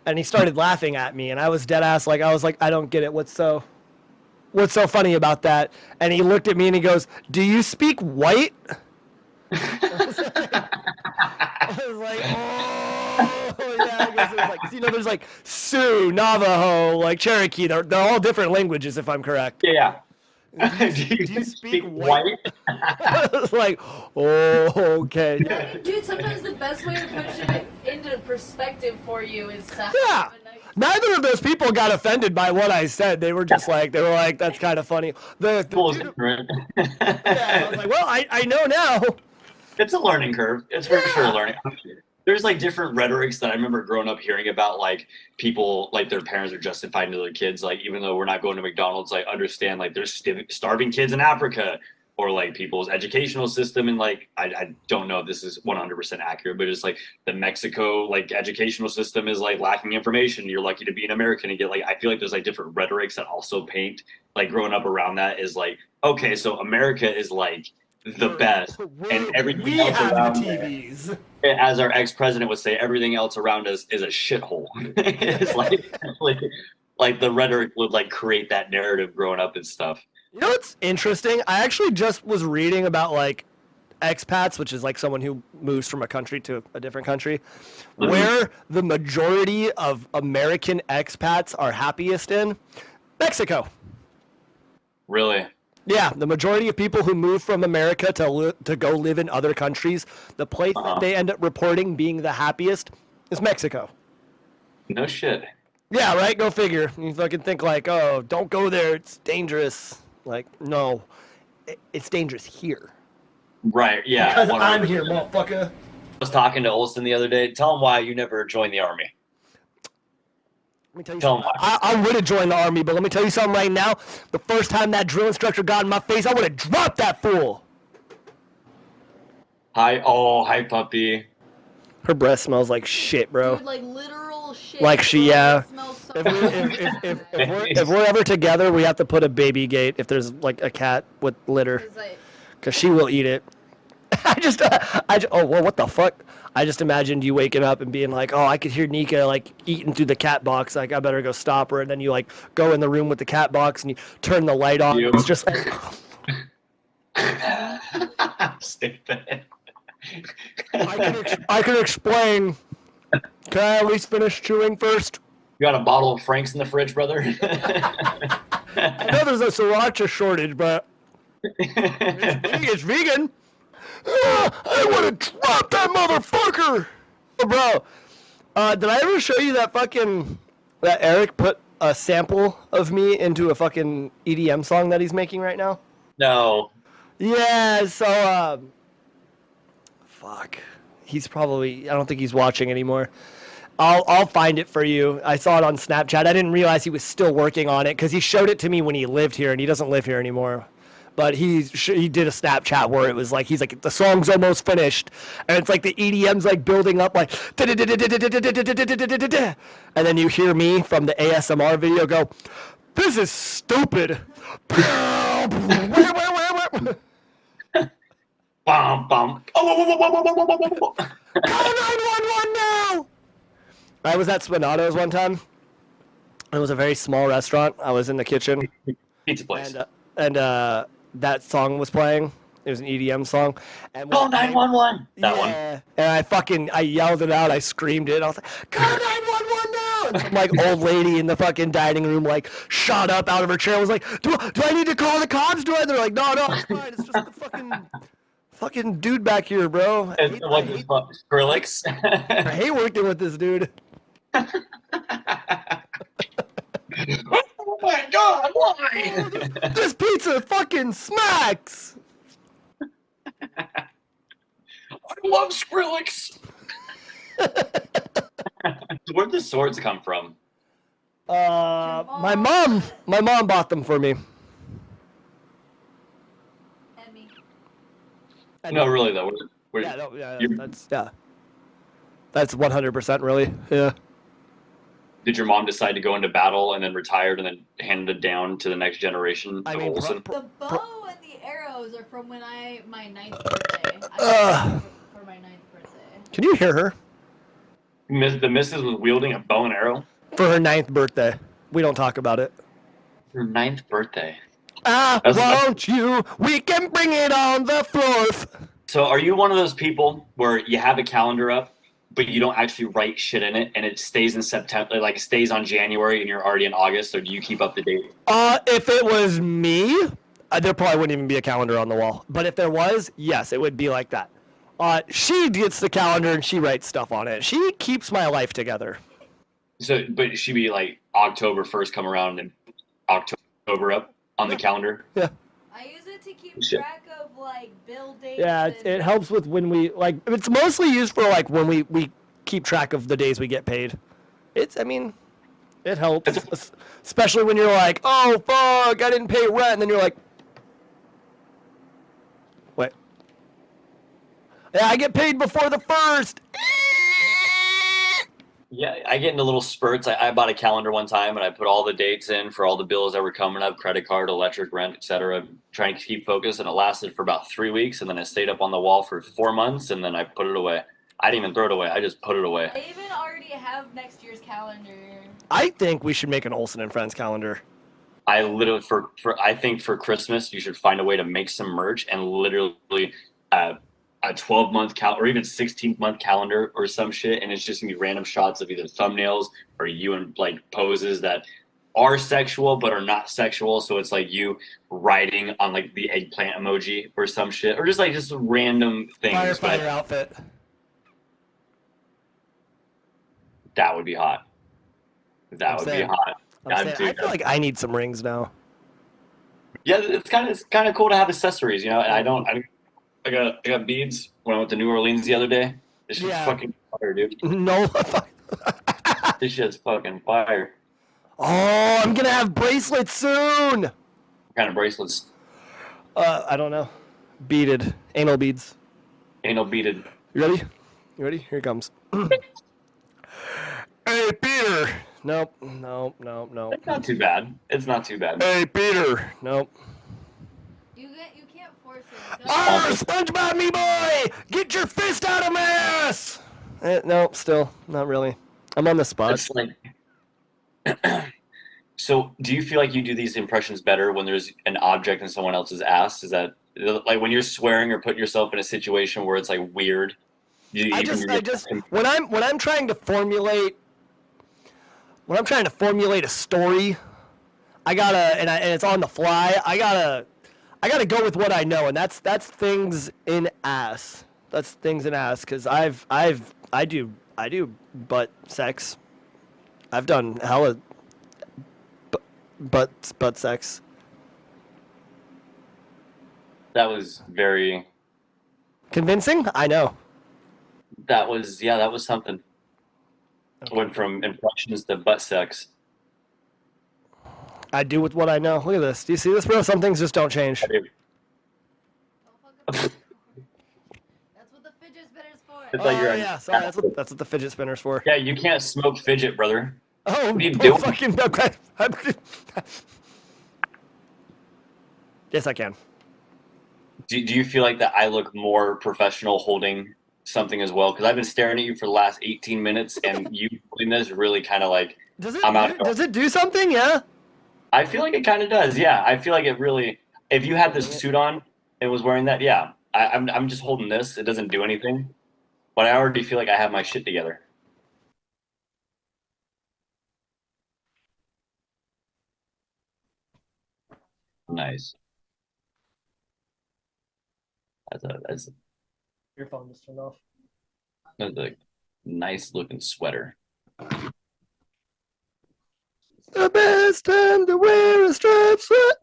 And he started laughing at me. And I was dead ass. I was like, I don't get it. What's so funny about that? And he looked at me and he goes, do you speak white? I was like, oh, yeah. I guess it was like, there's like Sioux, Navajo, like Cherokee. They're all different languages, if I'm correct. Yeah. Do you speak white? I was like, oh, okay. Dude, sometimes the best way to put shit into perspective for you is to have Yeah. a nice... Neither of those people got offended by what I said. They were just like, that's kind of funny. The Different. yeah, I was like, well, I know now. It's a learning curve. It's for sure a learning. There's like different rhetorics that I remember growing up hearing about, like people, like their parents are justifying to their kids, like even though we're not going to McDonald's, like understand like there's starving kids in Africa, or like people's educational system, and like I don't know if this is 100% accurate, but it's like the Mexico like educational system is like lacking information. You're lucky to be an American and get like, I feel like there's like different rhetorics that also paint like growing up around that is like, okay, so America is like the best, and everything else around TVs. as our ex-president would say, everything else around us is a shithole. It's like the rhetoric would like create that narrative growing up and stuff. You know what's interesting? I actually just was reading about like expats, which is like someone who moves from a country to a different country, where the majority of American expats are happiest in Mexico. Really? Yeah, the majority of people who move from America to go live in other countries, the place that they end up reporting being the happiest is Mexico. No shit. Yeah, right? Go figure. You fucking think like, oh, don't go there, it's dangerous. Like, no, it's dangerous here. Right, yeah. Because I'm here, motherfucker. I was talking to Olson the other day. Tell him why you never joined the army. Let me tell you Tell him something. why. I would have joined the army, but let me tell you something right now. The first time that drill instructor got in my face, I would have dropped that fool. Hi, puppy. Her breath smells like shit, bro. Dude, like literal shit. Like she, Bro, yeah. it smells so If we're ever together, we have to put a baby gate if there's like a cat with litter, It's like, because she will eat it. Oh, well, what the fuck? I just imagined you waking up and being like, oh, I could hear Nika like eating through the cat box. Like, I better go stop her. And then you like go in the room with the cat box and you turn the light on. You. It's just like, Stupid. I can explain. Can I at least finish chewing first? You got a bottle of Frank's in the fridge, brother? I know there's a sriracha shortage, but It's vegan. I want to drop that motherfucker. Oh, bro, did I ever show you that that Eric put a sample of me into a fucking EDM song that he's making right now? No. Yeah, so, fuck. He's probably, I don't think he's watching anymore. I'll find it for you. I saw it on Snapchat. I didn't realize he was still working on it because he showed it to me when he lived here, and he doesn't live here anymore. But he did a Snapchat where it was like, he's like, the song's almost finished, and it's like the EDM's like building up like, and then you hear me from the ASMR video go, this is stupid. Bum, bum. Oh, Call 911 now! I was at Spinato's one time. It was a very small restaurant. I was in the kitchen, pizza place. and that song was playing. It was an EDM song. And Call 911. That one. And I yelled it out. I screamed it. I was like, call 911 now! And some like old lady in the fucking dining room like shot up out of her chair. I was like, do I need to call the cops? They're like, no, it's fine. It's just the fucking dude back here, bro. What's his fuck? Skrillex? I hate working with this dude. Oh my god, why? This pizza fucking smacks. I love Skrillex. Where'd the swords come from? My mom bought them for me. And me. No, really though. That's 100% really. Yeah. Did your mom decide to go into battle and then retired and then handed it down to the next generation of Olson? The bow and the arrows are from when my 9th birthday. For my 9th birthday. Can you hear her? The missus was wielding a bow and arrow? For her 9th birthday. We don't talk about it. Her 9th birthday. Won't you? We can bring it on the 4th. So are you one of those people where you have a calendar up, but you don't actually write shit in it, and it stays in September, like it stays on January, and you're already in August, or do you keep up to date? If it was me, there probably wouldn't even be a calendar on the wall. But if there was, yes, it would be like that. She gets the calendar and she writes stuff on it. She keeps my life together. So, but she'd be like October 1st come around and October up on the calendar? Yeah. I use it to keep track of like bill dates. Yeah, it helps with when we like. It's mostly used for like when we keep track of the days we get paid. It helps, especially when you're like, oh fuck, I didn't pay rent, and then you're like, wait, yeah, I get paid before the 1st. Yeah, I get into little spurts. I bought a calendar one time, and I put all the dates in for all the bills that were coming up, credit card, electric, rent, etc., trying to keep focus, and it lasted for about 3 weeks, and then it stayed up on the wall for 4 months, and then I put it away. I didn't even throw it away. I just put it away. I even already have next year's calendar. I think we should make an Olson and Friends calendar. I literally, I think for Christmas, you should find a way to make some merch and literally a 12-month or even 16-month calendar or some shit, and it's just gonna be random shots of either thumbnails or you in like poses that are sexual but are not sexual. So it's like you writing on like the eggplant emoji or some shit, or just random things. Firefighter outfit. That would be hot. That would be hot. I feel like I need some rings now. Yeah, it's kind of cool to have accessories, you know. And I got beads when I went to New Orleans the other day. This shit's fucking fire, dude. No. This shit's fucking fire. Oh, I'm gonna have bracelets soon. What kind of bracelets? I don't know. Beaded. Anal beads. Anal beaded. You ready? Here it comes. Hey, Peter. Nope. It's not too bad. Hey, Peter. Nope. You can't force it. Oh, SpongeBob me boy! Get your fist out of my ass! No, still not really. I'm on the spot. It's like, so, do you feel like you do these impressions better when there's an object in someone else's ass? Is that like when you're swearing or putting yourself in a situation where it's like weird? I just when I'm trying to formulate a story, and it's on the fly. I I gotta go with what I know, and that's things in ass. That's things in ass, because I do butt sex. I've done hella butt sex. That was very. Convincing? I know. That was something. Went from impressions to butt sex. I do with what I know. Look at this. Do you see this, bro? Some things just don't change. Don't fucking- That's what the fidget spinner's for. It's like you're yeah, sorry. That's what the fidget spinner's for. Yeah, you can't smoke fidget, brother. Oh, What are you doing? fucking okay. Yes, I can. Do you feel like that I look more professional holding something as well? Because I've been staring at you for the last 18 minutes, and you doing this really kind of like Does it I'm out. does it do something? Yeah. I feel like it kind of does. Yeah, I feel like it really. If you had this suit on and was wearing that, yeah, I'm just holding this. It doesn't do anything, but I already feel like I have my shit together. Nice. That's Your phone just turned off. a nice looking sweater. The best time to wear a striped sweater.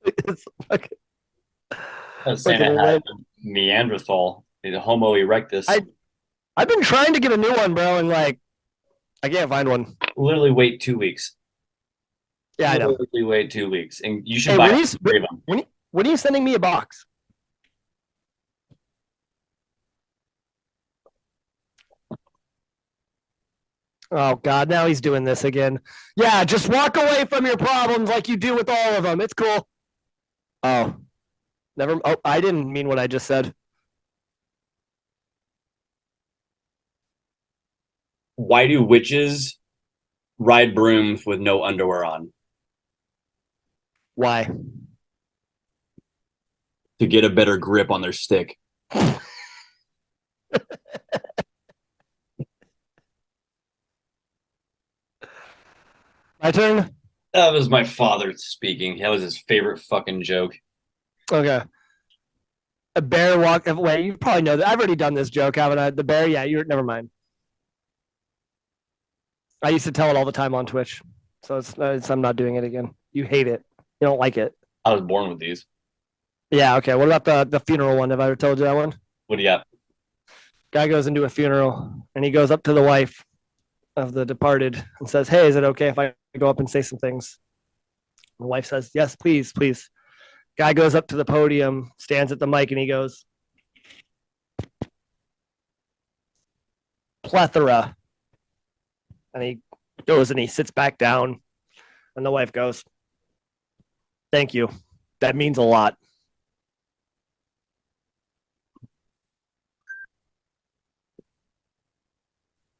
It's fucking. I was saying Okay, I had right. Neanderthal, the Homo erectus. I've been trying to get a new one, bro, and like I can't find one. Literally wait 2 weeks. Yeah, I know. Literally wait 2 weeks, and you should Hey, buy 3 of them. when are you sending me a box? Oh God, now he's doing this again. Yeah, just walk away from your problems like you do with all of them. It's cool. Oh, never. Oh, I didn't mean what I just said. Why do witches ride brooms with no underwear on? Why? To get a better grip on their stick. My turn. That was my father speaking. That was his favorite fucking joke. Okay. A bear walk. Wait, you probably know that. I've already done this joke, haven't I? The bear. Yeah, you're. Never mind. I used to tell it all the time on Twitch, so I'm not doing it again. You hate it. You don't like it. I was born with these. Yeah. Okay. What about the funeral one? Have I ever told you that one? What do you got? Guy goes into a funeral and he goes up to the wife of the departed and says, "Hey, is it okay if I go up and say some things?" The wife says, "Yes, please, please." Guy goes up to the podium, stands at the mic, and he goes, "Plethora." And he goes and he sits back down, and the wife goes, "Thank you. That means a lot."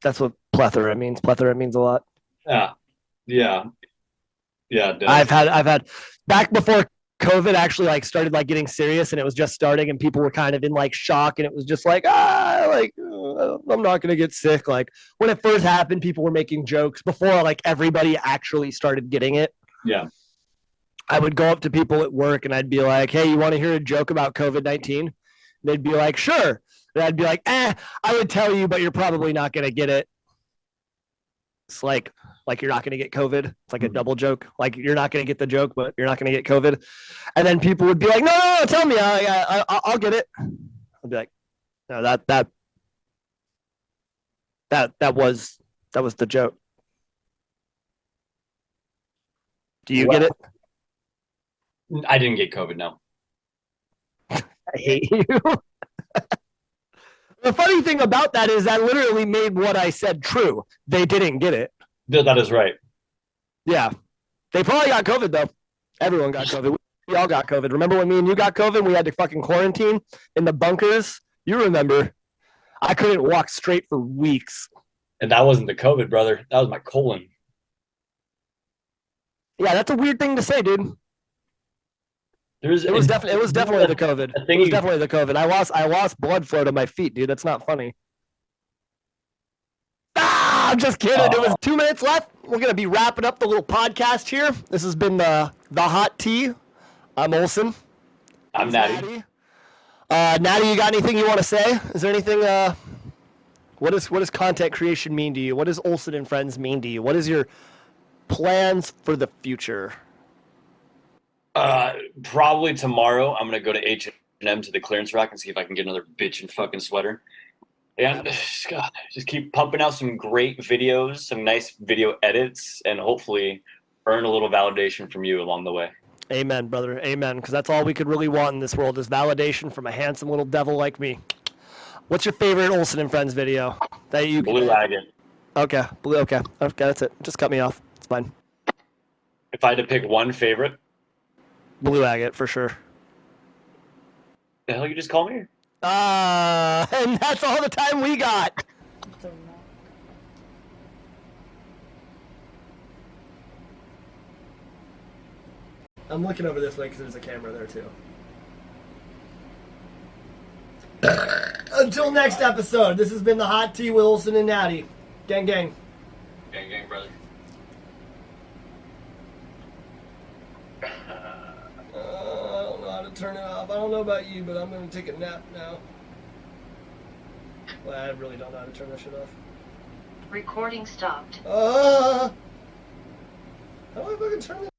That's what plethora means. Plethora means a lot. Yeah. Yeah. Yeah. It does. I've had back before COVID actually like started like getting serious and it was just starting and people were kind of in like shock and it was just like I'm not gonna get sick. Like when it first happened, people were making jokes before like everybody actually started getting it. Yeah. I would go up to people at work and I'd be like, "Hey, you want to hear a joke about COVID-19?" They'd be like, "Sure." And I'd be like, I would tell you, but you're probably not gonna get it. It's like you're not going to get COVID. It's like a double joke. Like you're not going to get the joke, but you're not going to get COVID. And then people would be like, no, tell me, I'll get it. I'd be like, no, that was the joke. Do you get it? I didn't get COVID. No. I hate you. The funny thing about that is that literally made what I said true. They didn't get it. That is right. Yeah. They probably got COVID, though. Everyone got COVID. We all got COVID. Remember when me and you got COVID? We had to fucking quarantine in the bunkers. You remember. I couldn't walk straight for weeks. And that wasn't the COVID, brother. That was my colon. Yeah, that's a weird thing to say, dude. It was definitely the COVID. It was definitely the COVID. I lost blood flow to my feet, dude. That's not funny. Ah, I'm just kidding. It was 2 minutes left. We're going to be wrapping up the little podcast here. This has been the Hot Tea. I'm Olson. I'm Natty. Natty, you got anything you want to say? Is there anything, what does content creation mean to you? What does Olson and Friends mean to you? What is your plans for the future? Probably tomorrow I'm gonna go to H&M to the clearance rack and see if I can get another bitchin' fucking sweater. And God, just keep pumping out some great videos, some nice video edits, and hopefully earn a little validation from you along the way. Amen, brother. Amen. Because that's all we could really want in this world is validation from a handsome little devil like me. What's your favorite Olson and Friends video that you? Blue Agate. Okay, okay, that's it. Just cut me off. It's fine. If I had to pick one favorite, Blue Agate for sure. the hell you just call me? And that's all the time we got. I'm looking over this way because there's a camera there too. Until next episode, this has been the Hot Tea with Olson and Natty. Gang, gang. Gang, gang, brother. I don't know how to turn it off. I don't know about you, but I'm going to take a nap now. Well, I really don't know how to turn that shit off. Recording stopped. How do I fucking turn this